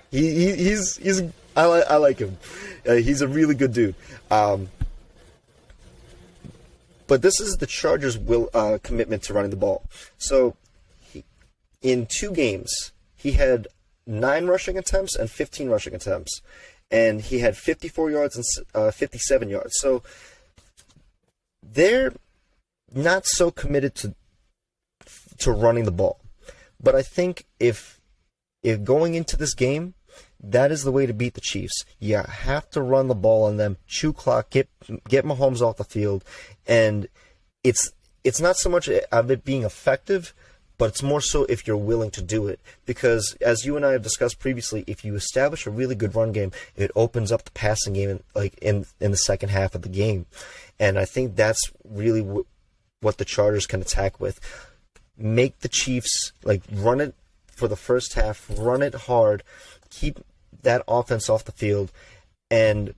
I like him. He's a really good dude. But this is the Chargers' commitment to running the ball. So in 2 games, he had 9 rushing attempts and 15 rushing attempts, and he had 54 yards and 57 yards. So they're not so committed to running the ball. But I think if going into this game, that is the way to beat the Chiefs. You have to run the ball on them, chew clock, get Mahomes off the field, and it's not so much of it being effective, but it's more so if you're willing to do it. Because as you and I have discussed previously, if you establish a really good run game, it opens up the passing game in the second half of the game. And I think that's really what the Chargers can attack with. Make the Chiefs run it for the first half, run it hard, keep that offense off the field, and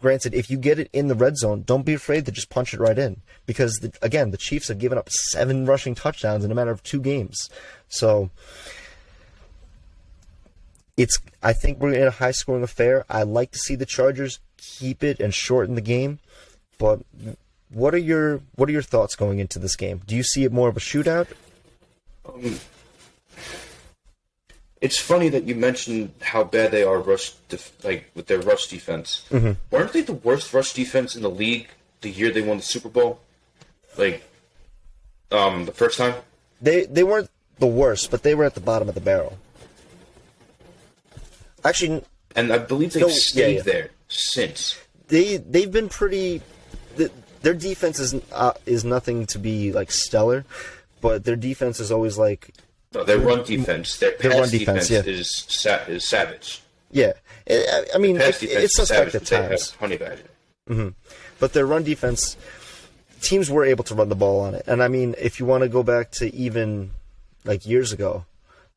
granted, if you get it in the red zone, don't be afraid to just punch it right in. Because, the Chiefs have given up 7 rushing touchdowns in a matter of 2 games. So, I think we're in a high-scoring affair. I like to see the Chargers keep it and shorten the game. But what are your thoughts going into this game? Do you see it more of a shootout? It's funny that you mentioned how bad they are with their rush defense. Mm-hmm. Weren't they the worst rush defense in the league the year they won the Super Bowl? The first time? They weren't the worst, but they were at the bottom of the barrel. Actually, and I believe they've stayed there since. They've been pretty. Their defense is nothing to be stellar, but their defense is always No, their run defense, their pass defense is savage. Yeah, I mean, it's suspect at times. Honey Badger. Mm-hmm. But their run defense, teams were able to run the ball on it. And I mean, if you want to go back to even years ago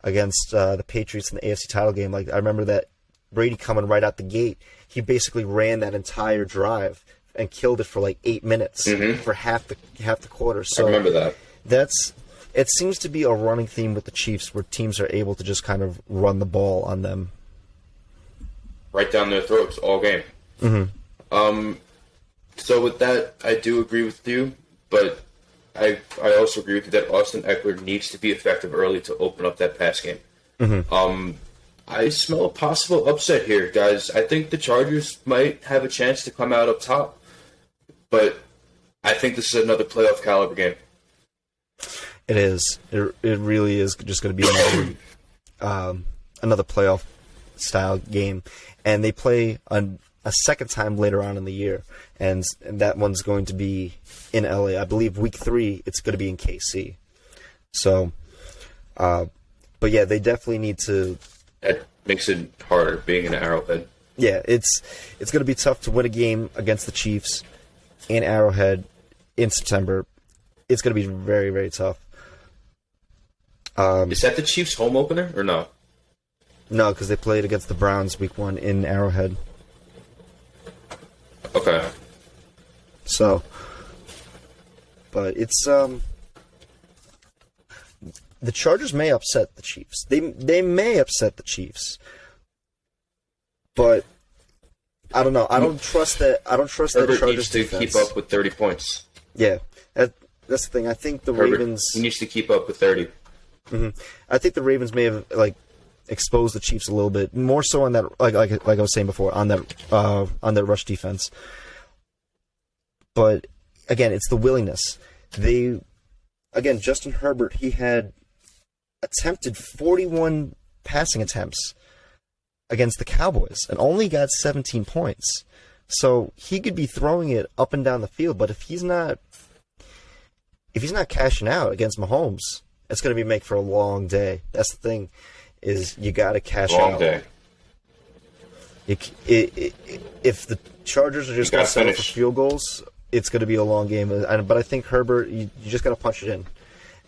against the Patriots in the AFC title game, I remember that Brady coming right out the gate, he basically ran that entire drive and killed it for 8 minutes for half the quarter. So I remember that. It seems to be a running theme with the Chiefs where teams are able to just kind of run the ball on them. Right down their throats all game. Mm-hmm. So with that, I do agree with you, but I also agree with you that Austin Eckler needs to be effective early to open up that pass game. Mm-hmm. I smell a possible upset here, guys. I think the Chargers might have a chance to come out up top, but I think this is another playoff caliber game. It is. It really is just going to be another playoff style game, and they play a second time later on in the year, and that one's going to be in LA. I believe week 3 it's going to be in KC. So, but yeah, they definitely need to. That makes it harder being in Arrowhead. Yeah, it's going to be tough to win a game against the Chiefs in Arrowhead in September. It's going to be very, very tough. Is that the Chiefs' home opener or no? No, because they played against the Browns week 1 in Arrowhead. Okay. So, but it's the Chargers may upset the Chiefs. They may upset the Chiefs, but I don't know. I don't trust that. I don't trust that Chargers needs to keep up with 30 points. Yeah, that's the thing. I think the Ravens. He needs to keep up with 30. Mm-hmm. I think the Ravens may have exposed the Chiefs a little bit more so on that, like I was saying before, on that rush defense. But again, it's the willingness. Justin Herbert, he had attempted 41 passing attempts against the Cowboys and only got 17 points. So he could be throwing it up and down the field, but if he's not cashing out against Mahomes, it's going to be make for a long day. That's the thing, is you got to cash out. Long day. If the Chargers are just going to settle for field goals, it's going to be a long game. But I think Herbert, you just got to punch it in.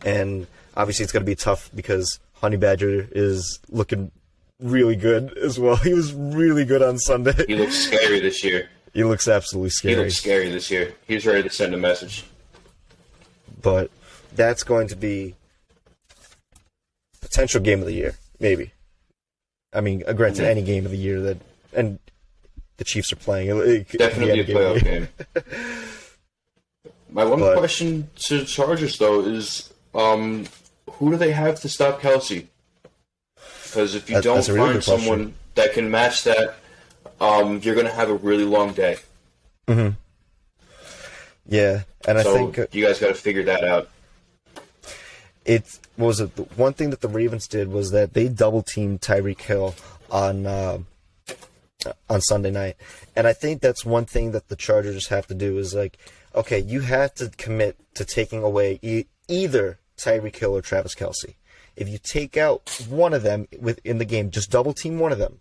And obviously it's going to be tough because Honey Badger is looking really good as well. He was really good on Sunday. He looks scary this year. He looks absolutely scary. He looks scary this year. He's ready to send a message. But that's going to be potential game of the year, maybe. I mean, granted, any game of the year that and the Chiefs are playing. Definitely a playoff game. My one question to the Chargers, though, is who do they have to stop Kelsey? Because if you don't find someone that can match that, you're going to have a really long day. Mm-hmm. Yeah, and I think you guys got to figure that out. The one thing that the Ravens did was that they double teamed Tyreek Hill on Sunday night. And I think that's one thing that the Chargers have to do is like, okay, you have to commit to taking away either Tyreek Hill or Travis Kelce. If you take out one of them within the game, just double team one of them,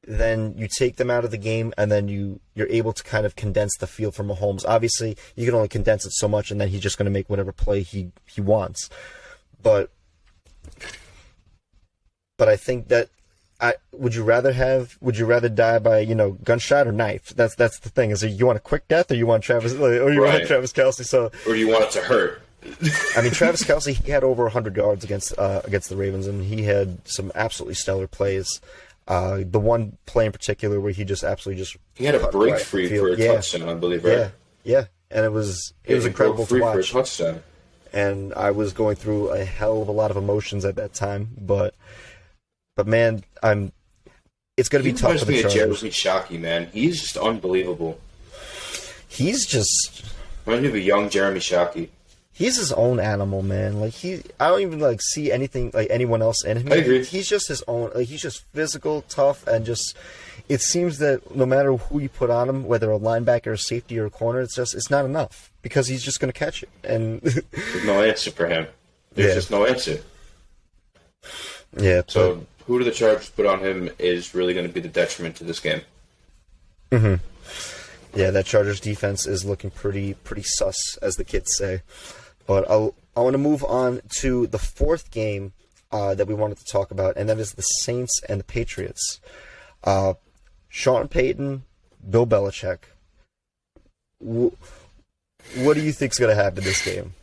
then you take them out of the game, and then you're able to kind of condense the field for Mahomes. Obviously, you can only condense it so much, and then he's just going to make whatever play he wants. But I think that would you rather die by gunshot or knife? That's the thing. Is you want a quick death, or you want Travis Kelce? So or you want it to hurt? I mean, Travis Kelce, he had over 100 yards against the Ravens, and he had some absolutely stellar plays. The one play in particular where he had a break free for a touchdown, I believe, right? Yeah, and it was incredible to watch. For a touchdown. And I was going through a hell of a lot of emotions at that time, but man, it's going to be tough for the Chargers. Jeremy Shockey, man, he's just unbelievable. He's just reminds me of a young Jeremy Shockey. He's his own animal, man. Like I don't even see anything like anyone else in him. I agree. He's just his own. Like he's just physical, tough, and just. It seems that no matter who you put on him, whether a linebacker, a safety, or a corner, it's not enough because he's just going to catch it. And there's no answer for him. There's just no answer. Yeah. So who do the Chargers put on him is really going to be the detriment to this game. Mm-hmm. Yeah, that Chargers defense is looking pretty sus, as the kids say. But I want to move on to the fourth game that we wanted to talk about, and that is the Saints and the Patriots. Sean Payton, Bill Belichick. What do you think's going to happen this game?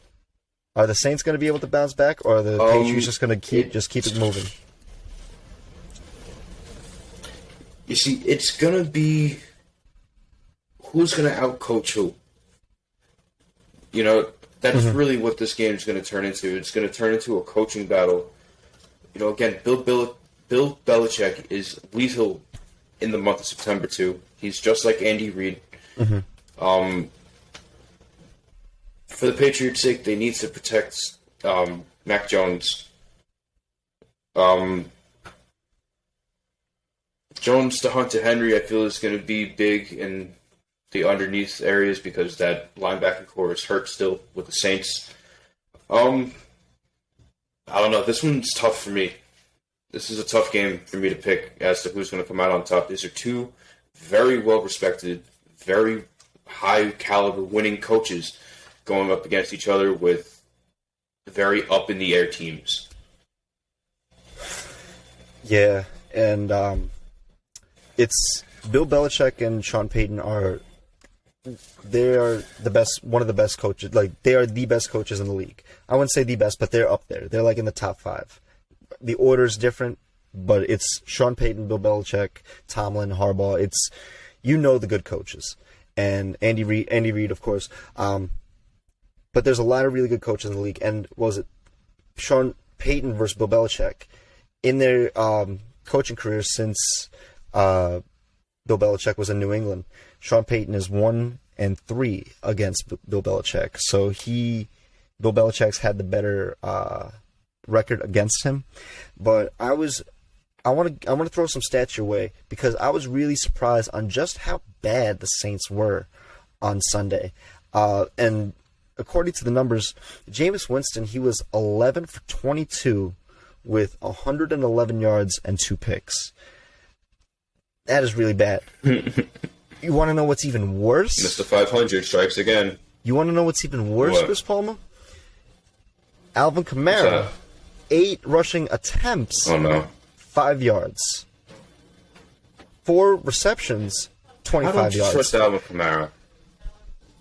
Are the Saints going to be able to bounce back, or are the Patriots just going to keep it moving? You see, it's going to be who's going to outcoach who. That's really what this game is going to turn into. It's going to turn into a coaching battle. Again, Bill Belichick is lethal in the month of September too. He's just like Andy Reid. Mm-hmm. For the Patriots' sake, they need to protect Mac Jones. Jones to Hunter Henry, I feel, is going to be big in the underneath areas because that linebacking core is hurt still with the Saints. I don't know. This one's tough for me. This is a tough game for me to pick as to who's going to come out on top. These are two very well-respected, very high-caliber winning coaches going up against each other with very up-in-the-air teams. Yeah, and it's Bill Belichick and Sean Payton they are the best, one of the best coaches. Like, they are the best coaches in the league. I wouldn't say the best, but they're up there. They're like in the top 5. The order's different, but it's Sean Payton, Bill Belichick, Tomlin, Harbaugh. It's, the good coaches. And Andy Reid, of course. But there's a lot of really good coaches in the league. And was it Sean Payton versus Bill Belichick? In their coaching careers since Bill Belichick was in New England, Sean Payton is 1-3 against Bill Belichick. So Bill Belichick's had the better record against him. But I want to throw some stats your way because I was really surprised on just how bad the Saints were on Sunday. And according to the numbers, Jameis Winston, he was 11 for 22 with 111 yards and 2 picks. That is really bad. You want to know what's even worse? Mr. 500 strikes again. You want to know what's even worse, Chris Palmer? Alvin Kamara, 8 rushing attempts. Oh, no. 5 yards. 4 receptions, 25 yards. I don't trust Alvin Kamara.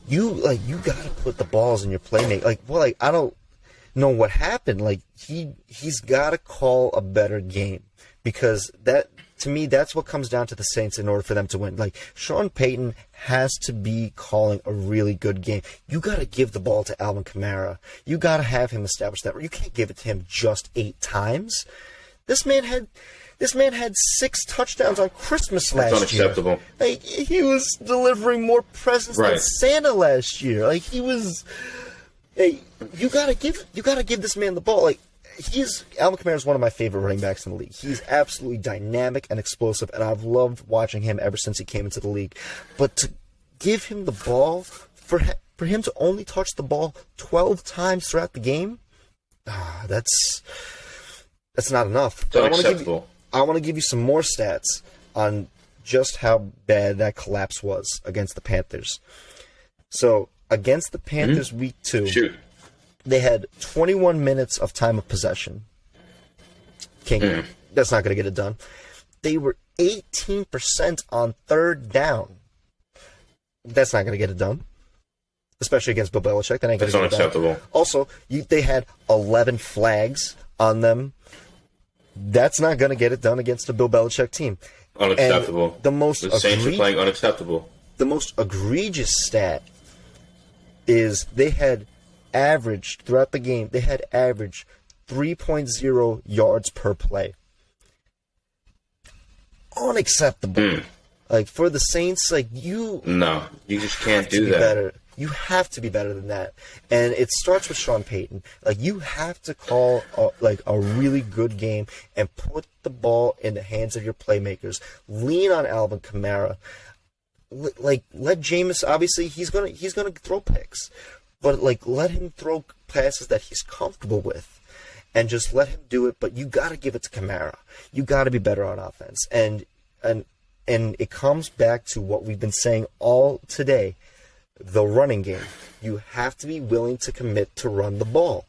You got to put the balls in your playmaking. I don't know what happened. He's got to call a better game because that, to me, that's what comes down to the Saints in order for them to win. Sean Payton has to be calling a really good game. You got to give the ball to Alvin Kamara. You got to have him establish that. You can't give it to him just 8 times. This man had 6 touchdowns on Christmas last year. That's unacceptable. He was delivering more presents than Santa last year. He was. Hey, you gotta give this man the ball. Alvin Kamara is one of my favorite running backs in the league. He's absolutely dynamic and explosive, and I've loved watching him ever since he came into the league. But to give him the ball, for him to only touch the ball 12 times throughout the game, that's not enough. It's unacceptable. I want to give you some more stats on just how bad that collapse was against the Panthers. So, against the Panthers week 2, they had 21 minutes of time of possession. That's not going to get it done. They were 18% on third down. That's not going to get it done. Especially against Bill Belichick. That's unacceptable. Also, they had 11 flags on them. That's not going to get it done against a Bill Belichick team. Unacceptable. And the Saints are playing unacceptable. The most egregious stat is they had averaged, throughout the game, 3.0 yards per play. Unacceptable. Like, for the Saints, No, you just can't do that. Better. You have to be better than that. And it starts with Sean Payton. You have to call a really good game and put the ball in the hands of your playmakers. Lean on Alvin Kamara. Let Jameis, obviously he's gonna throw picks. But let him throw passes that he's comfortable with. And just let him do it, but you gotta give it to Kamara. You gotta be better on offense. And it comes back to what we've been saying all today. The running game. You have to be willing to commit to run the ball.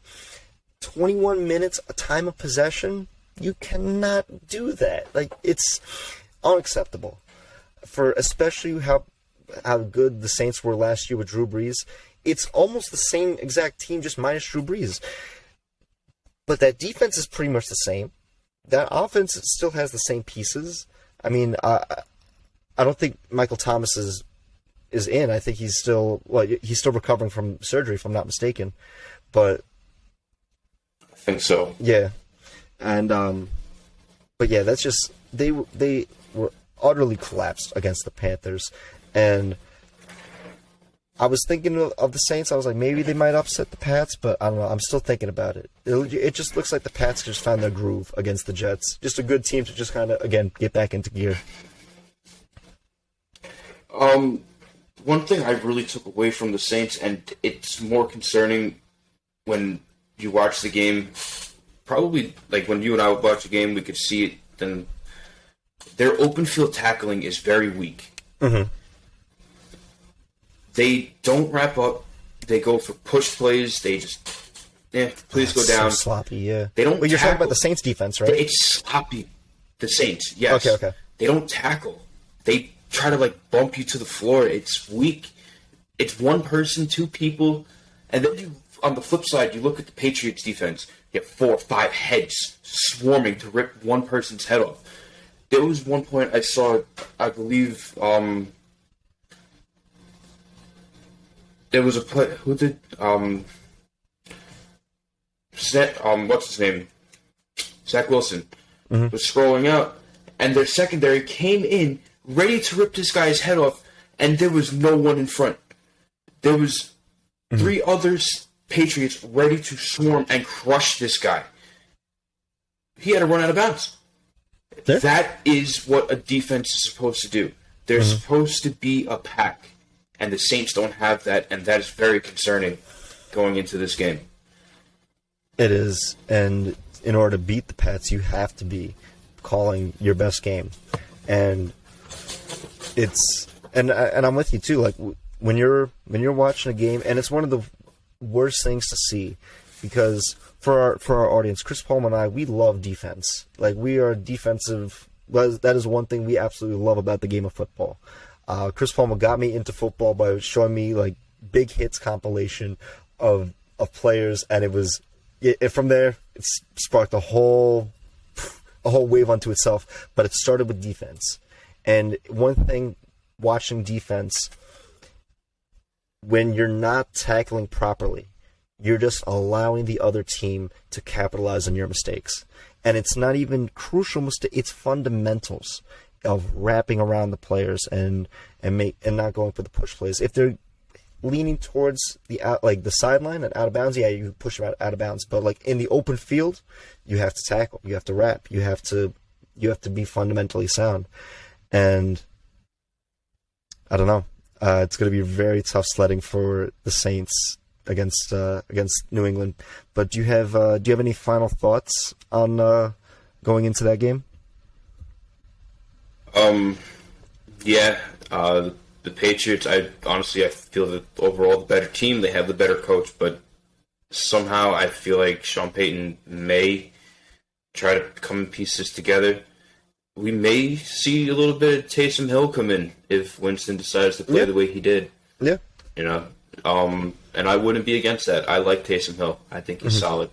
21 minutes, a time of possession, you cannot do that. It's unacceptable. For especially how good the Saints were last year with Drew Brees. It's almost the same exact team, just minus Drew Brees. But that defense is pretty much the same. That offense still has the same pieces. I mean, I don't think Michael Thomas is in. I think he's still recovering from surgery, if I'm not mistaken. But I think so. Yeah, and but yeah, that's just they were utterly collapsed against the Panthers, and I was thinking of the Saints. I was like, maybe they might upset the Pats, but I don't know. I'm still thinking about it. It just looks like the Pats just found their groove against the Jets. Just a good team to just kind of again get back into gear. One thing I really took away from the Saints, and it's more concerning when you watch the game, probably when you and I would watch the game, we could see it, then their open field tackling is very weak. Mm-hmm. They don't wrap up. They go for push plays. They just, please go down. So sloppy, yeah. They don't. Well, you're talking about the Saints defense, right? It's sloppy. The Saints, yes. Okay. They don't tackle. They try to bump you to the floor. It's weak. It's one person, two people, and then on the flip side, you look at the Patriots defense. You have 4 or 5 heads swarming to rip one person's head off. There was one point I saw, I believe, there was a play. Who did what's his name? Zach Wilson was scrolling out, and their secondary came in ready to rip this guy's head off, and there was no one in front. There was 3 other Patriots ready to swarm and crush this guy. He had to run out of bounds. Yeah. That is what a defense is supposed to do. They're supposed to be a pack, and the Saints don't have that, and that is very concerning going into this game. It is, and in order to beat the Pats, you have to be calling your best game, and I'm with you too. When you're watching a game, and it's one of the worst things to see, because for our audience, Chris Paul and I, we love defense. We are defensive. That is one thing we absolutely love about the game of football. Chris Palmer got me into football by showing me big hits compilation of players, and from there it sparked a whole wave unto itself. But it started with defense, and one thing, watching defense, when you're not tackling properly, you're just allowing the other team to capitalize on your mistakes, and it's not even crucial mistakes; it's fundamentals of wrapping around the players and not going for the push plays. If they're leaning towards the sideline and out of bounds, yeah, you push him out of bounds. But like in the open field, you have to tackle, you have to wrap, you have to be fundamentally sound. And I don't know. It's going to be very tough sledding for the Saints against New England. But do you have any final thoughts on going into that game? Yeah. The Patriots, I feel that overall the better team. They have the better coach, but somehow I feel like Sean Payton may try to come in pieces together. We may see a little bit of Taysom Hill come in if Winston decides to play the way he did. Yeah. You know, and I wouldn't be against that. I like Taysom Hill. I think he's solid.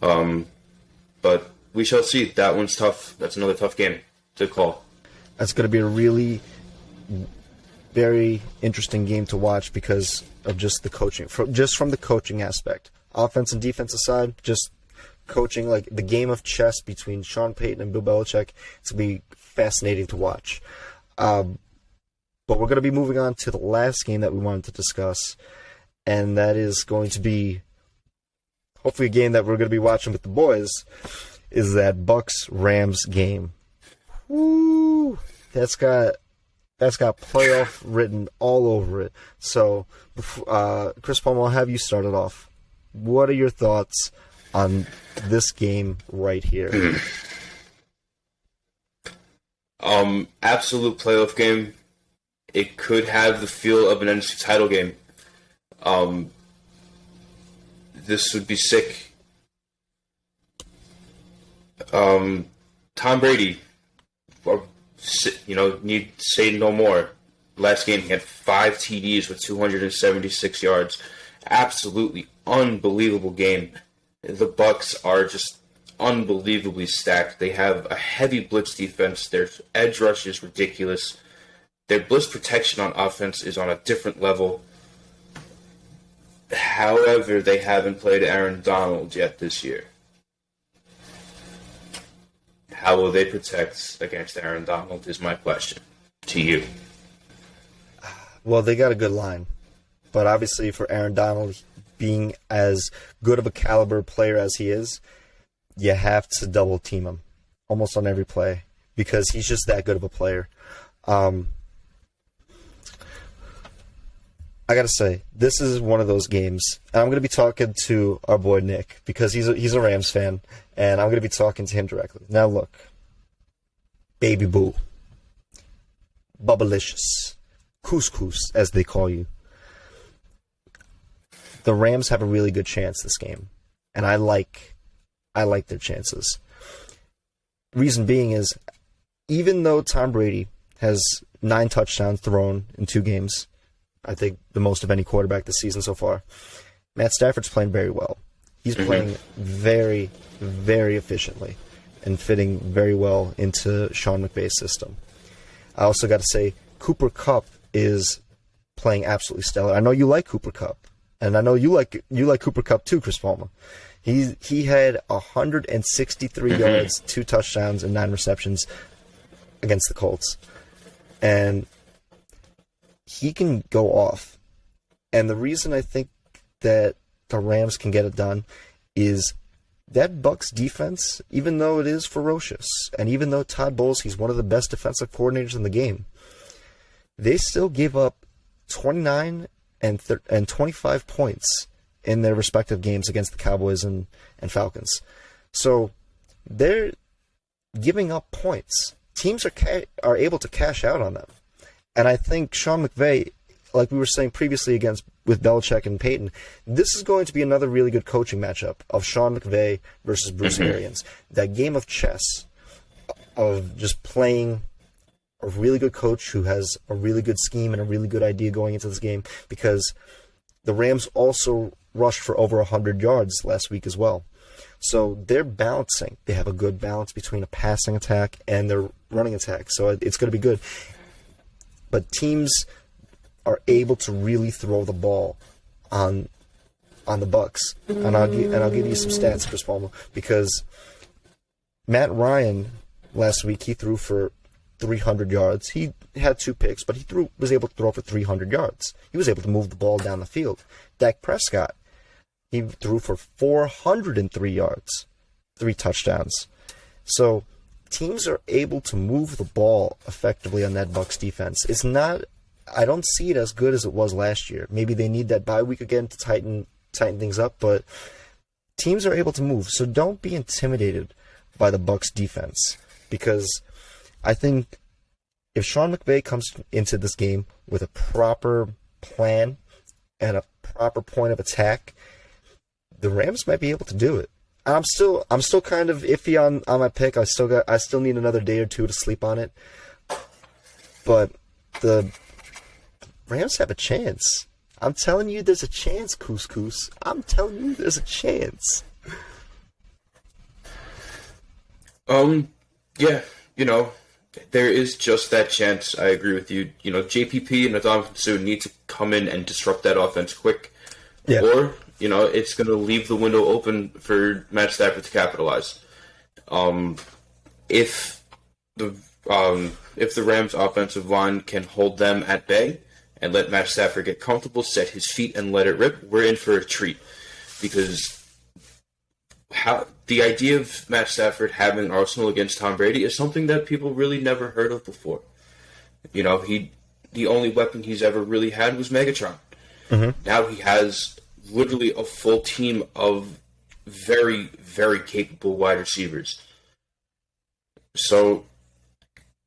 But we shall see. That one's tough. That's another tough game to call. That's going to be a really very interesting game to watch because of just the coaching, from the coaching aspect. Offense and defense aside, just coaching, like the game of chess between Sean Payton and Bill Belichick. It's going to be fascinating to watch. But we're going to be moving on to the last game that we wanted to discuss, and that is going to be hopefully a game that we're going to be watching with the boys, is that Bucks-Rams game. Woo! That's got playoff written all over it. So, Chris Palmer, I'll have you started off. What are your thoughts on this game right here? Absolute playoff game. It could have the feel of an NFC title game. This would be sick. Tom Brady, need say no more. Last game he had 5 TDs with 276 yards. Absolutely unbelievable game. The Bucks are just unbelievably stacked. They have a heavy blitz defense. Their edge rush is ridiculous. Their blitz protection on offense is on a different level. However, they haven't played Aaron Donald yet this year. How will they protect against Aaron Donald is my question to you. Well, they got a good line. But obviously for Aaron Donald being as good of a caliber player as he is, you have to double team him almost on every play because he's just that good of a player. I gotta say, this is one of those games, and I'm gonna be talking to our boy Nick because he's a Rams fan, and I'm gonna be talking to him directly. Now look, Baby Boo, Bubbalicious, Couscous as they call you. The Rams have a really good chance this game, and I like their chances. Reason being is, even though Tom Brady has 9 touchdowns thrown in 2 games. I think the most of any quarterback this season so far. Matt Stafford's playing very well. He's playing very, very efficiently and fitting very well into Sean McVay's system. I also got to say, Cooper Kupp is playing absolutely stellar. I know you like Cooper Kupp, and I know you like Cooper Kupp too, Chris Palmer. He had 163 yards, 2 touchdowns, and 9 receptions against the Colts. And he can go off. And the reason I think that the Rams can get it done is that Bucs defense, even though it is ferocious, and even though Todd Bowles, he's one of the best defensive coordinators in the game, they still give up 29 and 25 points in their respective games against the Cowboys and Falcons. So they're giving up points. Teams are able to cash out on them. And I think Sean McVay, like we were saying previously with Belichick and Peyton, this is going to be another really good coaching matchup of Sean McVay versus Bruce Arians. That game of chess of just playing a really good coach who has a really good scheme and a really good idea going into this game, because the Rams also rushed for over 100 yards last week as well. So they're balancing. They have a good balance between a passing attack and their running attack. So it's going to be good. But teams are able to really throw the ball on the Bucs, and I'll give you some stats, Chris Palmer, because Matt Ryan last week he threw for 300 yards. He had 2 picks, but he was able to throw for 300 yards. He was able to move the ball down the field. Dak Prescott, he threw for 403 yards, 3 touchdowns. So teams are able to move the ball effectively on that Bucs defense. It's not, I don't see it as good as it was last year. Maybe they need that bye week again to tighten things up, but teams are able to move. So don't be intimidated by the Bucs defense, because I think if Sean McVay comes into this game with a proper plan and a proper point of attack, the Rams might be able to do it. I'm still kind of iffy on my pick. I still need another day or two to sleep on it. But the Rams have a chance. I'm telling you, there's a chance, Couscous. I'm telling you, there's a chance. Yeah, there is just that chance. I agree with you. JPP and Adama Sue need to come in and disrupt that offense quick. Yeah. Or, it's going to leave the window open for Matt Stafford to capitalize. If the Rams' offensive line can hold them at bay and let Matt Stafford get comfortable, set his feet, and let it rip, we're in for a treat. Because the idea of Matt Stafford having Arsenal against Tom Brady is something that people really never heard of before. The only weapon he's ever really had was Megatron. Mm-hmm. Now he has literally a full team of very, very capable wide receivers. So,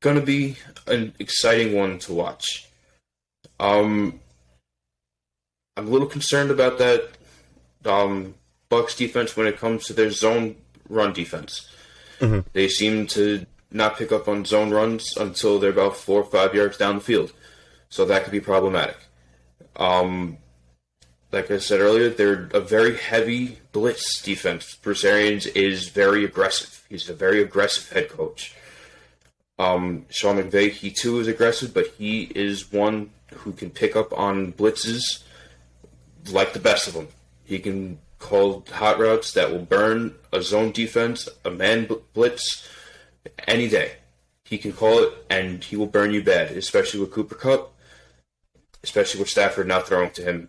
gonna be an exciting one to watch. I'm a little concerned about that Bucs defense when it comes to their zone run defense. Mm-hmm. They seem to not pick up on zone runs until they're about 4 or 5 yards down the field. So that could be problematic. Like I said earlier, they're a very heavy blitz defense. Bruce Arians is very aggressive. He's a very aggressive head coach. Sean McVay, he too is aggressive, but he is one who can pick up on blitzes like the best of them. He can call hot routes that will burn a zone defense, a man blitz, any day. He can call it, and he will burn you bad, especially with Cooper Kupp, especially with Stafford not throwing to him.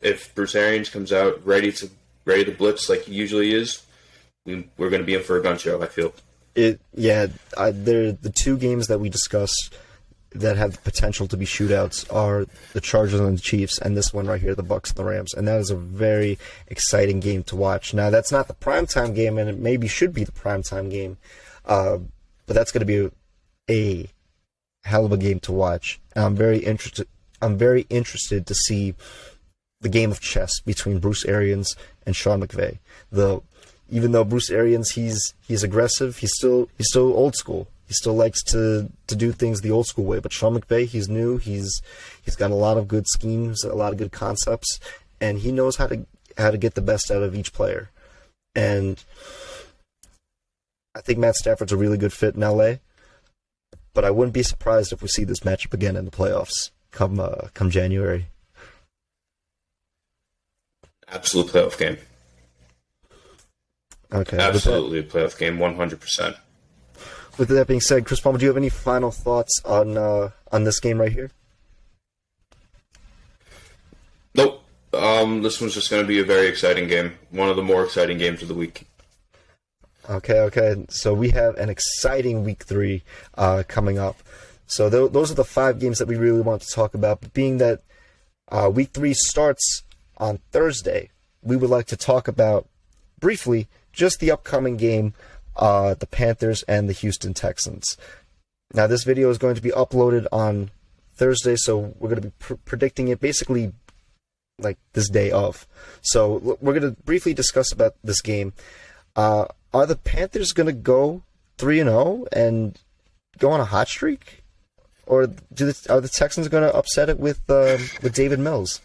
If Bruce Arians comes out ready to blitz like he usually is, we're going to be in for a gun show, I feel. They're the 2 games that we discussed that have the potential to be shootouts are the Chargers and the Chiefs, and this one right here, the Bucs and the Rams. And that is a very exciting game to watch. Now, that's not the primetime game, and it maybe should be the primetime game, but that's going to be a hell of a game to watch. And I'm very interested to see the game of chess between Bruce Arians and Sean McVay. Even though Bruce Arians, he's aggressive, he's still old school. He still likes to do things the old school way. But Sean McVay, he's new. He's got a lot of good schemes, a lot of good concepts, and he knows how to get the best out of each player. And I think Matt Stafford's a really good fit in LA. But I wouldn't be surprised if we see this matchup again in the playoffs come January. Absolute playoff game. Okay. Absolutely a playoff game, 100%. With that being said, Chris Palmer, do you have any final thoughts on this game right here? Nope. This one's just going to be a very exciting game. One of the more exciting games of the week. Okay. So we have an exciting Week 3 coming up. So those are the 5 games that we really want to talk about. But being that Week 3 starts on Thursday, we would like to talk about, briefly, just the upcoming game, the Panthers and the Houston Texans. Now, this video is going to be uploaded on Thursday, so we're going to be predicting it basically like this day of. So we're going to briefly discuss about this game. Are the Panthers going to go 3-0 and go on a hot streak? Or are the Texans going to upset it with David Mills?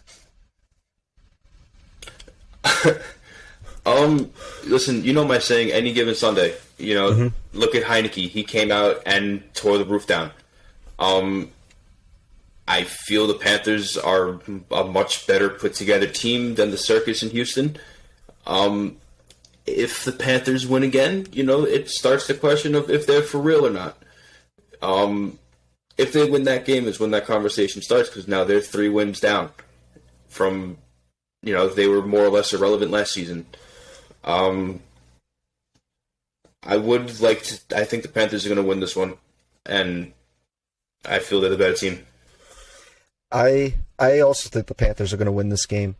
Listen, my saying, any given Sunday, Look at Heineke. He came out and tore the roof down. I feel the Panthers are a much better put together team than the Circus in Houston. If the Panthers win again, it starts the question of if they're for real or not. If they win that game is when that conversation starts, because now they're 3 wins down from, they were more or less irrelevant last season. I think the Panthers are going to win this one, and I feel they're the better team. I also think the Panthers are going to win this game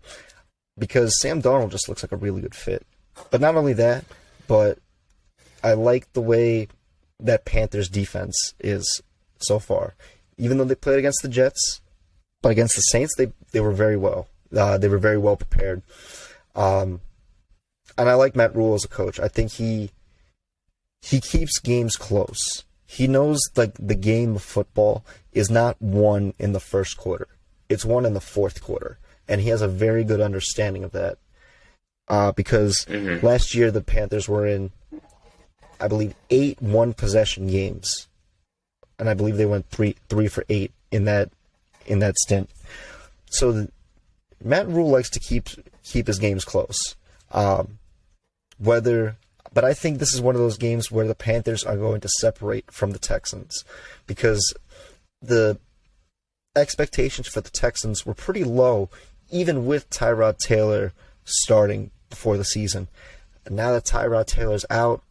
because Sam Darnold just looks like a really good fit. But not only that, but I like the way that Panthers defense is so far. Even though they played against the Jets, but against the Saints, they were very well. They were very well prepared. And I like Matt Rule as a coach. I think he keeps games close. He knows like the game of football is not won in the first quarter. It's won in the fourth quarter. And he has a very good understanding of that. Because last year the Panthers were in, I believe, 8 one-possession games. And I believe they went 3 for 8 in that stint. So Matt Rule likes to keep his games close. But I think this is one of those games where the Panthers are going to separate from the Texans because the expectations for the Texans were pretty low, even with Tyrod Taylor starting before the season. And now that Tyrod Taylor's out,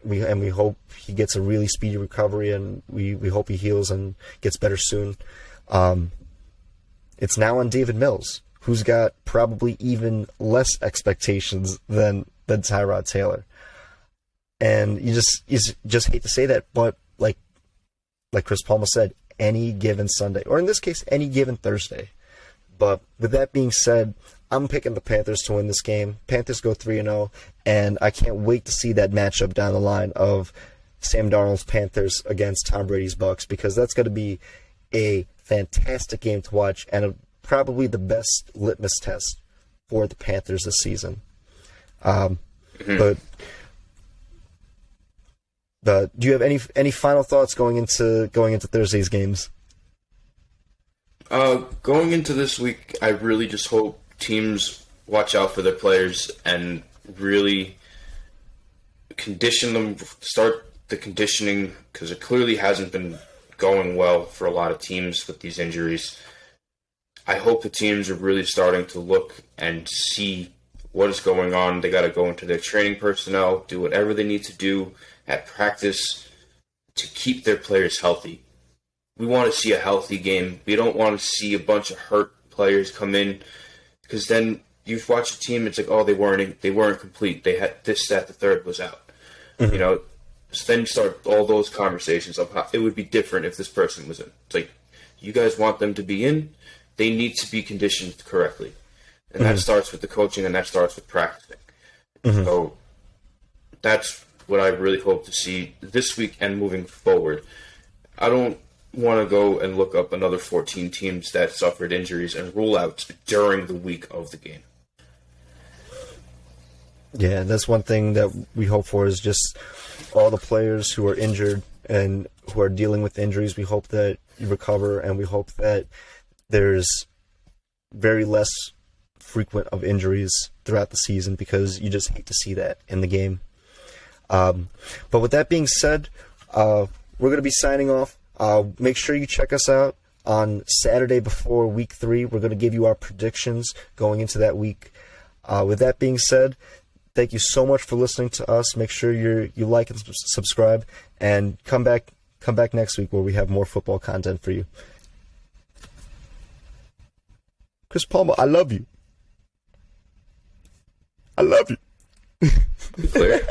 we hope he gets a really speedy recovery, and we hope he heals and gets better soon. It's now on David Mills, who's got probably even less expectations than Tyrod Taylor. And you just hate to say that, but like Chris Palma said, any given Sunday, or in this case, any given Thursday. But with that being said, I'm picking the Panthers to win this game. Panthers go 3-0, and I can't wait to see that matchup down the line of Sam Darnold's Panthers against Tom Brady's Bucks, because that's going to be a fantastic game to watch and probably the best litmus test for the Panthers this season. But do you have any final thoughts going into Thursday's games? Going into this week, I really just hope teams watch out for their players and really condition them, start the conditioning, because it clearly hasn't been going well for a lot of teams with these injuries. I hope the teams are really starting to look and see what is going on. They got to go into their training personnel, do whatever they need to do at practice to keep their players healthy. We want to see a healthy game. We don't want to see a bunch of hurt players come in, because then you watch a team, it's like, oh, they weren't complete. They had this, that, the third was out. So then start all those conversations of how it would be different if this person was in. It's like, you guys want them to be in, they need to be conditioned correctly. And that starts with the coaching, and that starts with practicing. So that's what I really hope to see this week and moving forward. I don't want to go and look up another 14 teams that suffered injuries and rule outs during the week of the game. Yeah, that's one thing that we hope for, is just all the players who are injured and who are dealing with injuries. We hope that you recover, and we hope that there's very less frequent of injuries throughout the season, because you just hate to see that in the game. But with that being said, we're going to be signing off. Make sure you check us out on Saturday before week 3. We're going to give you our predictions going into that week. With that being said, thank you so much for listening to us. Make sure you like and subscribe, and come back next week where we have more football content for you. Chris Palmer, I love you. I love you. Clear.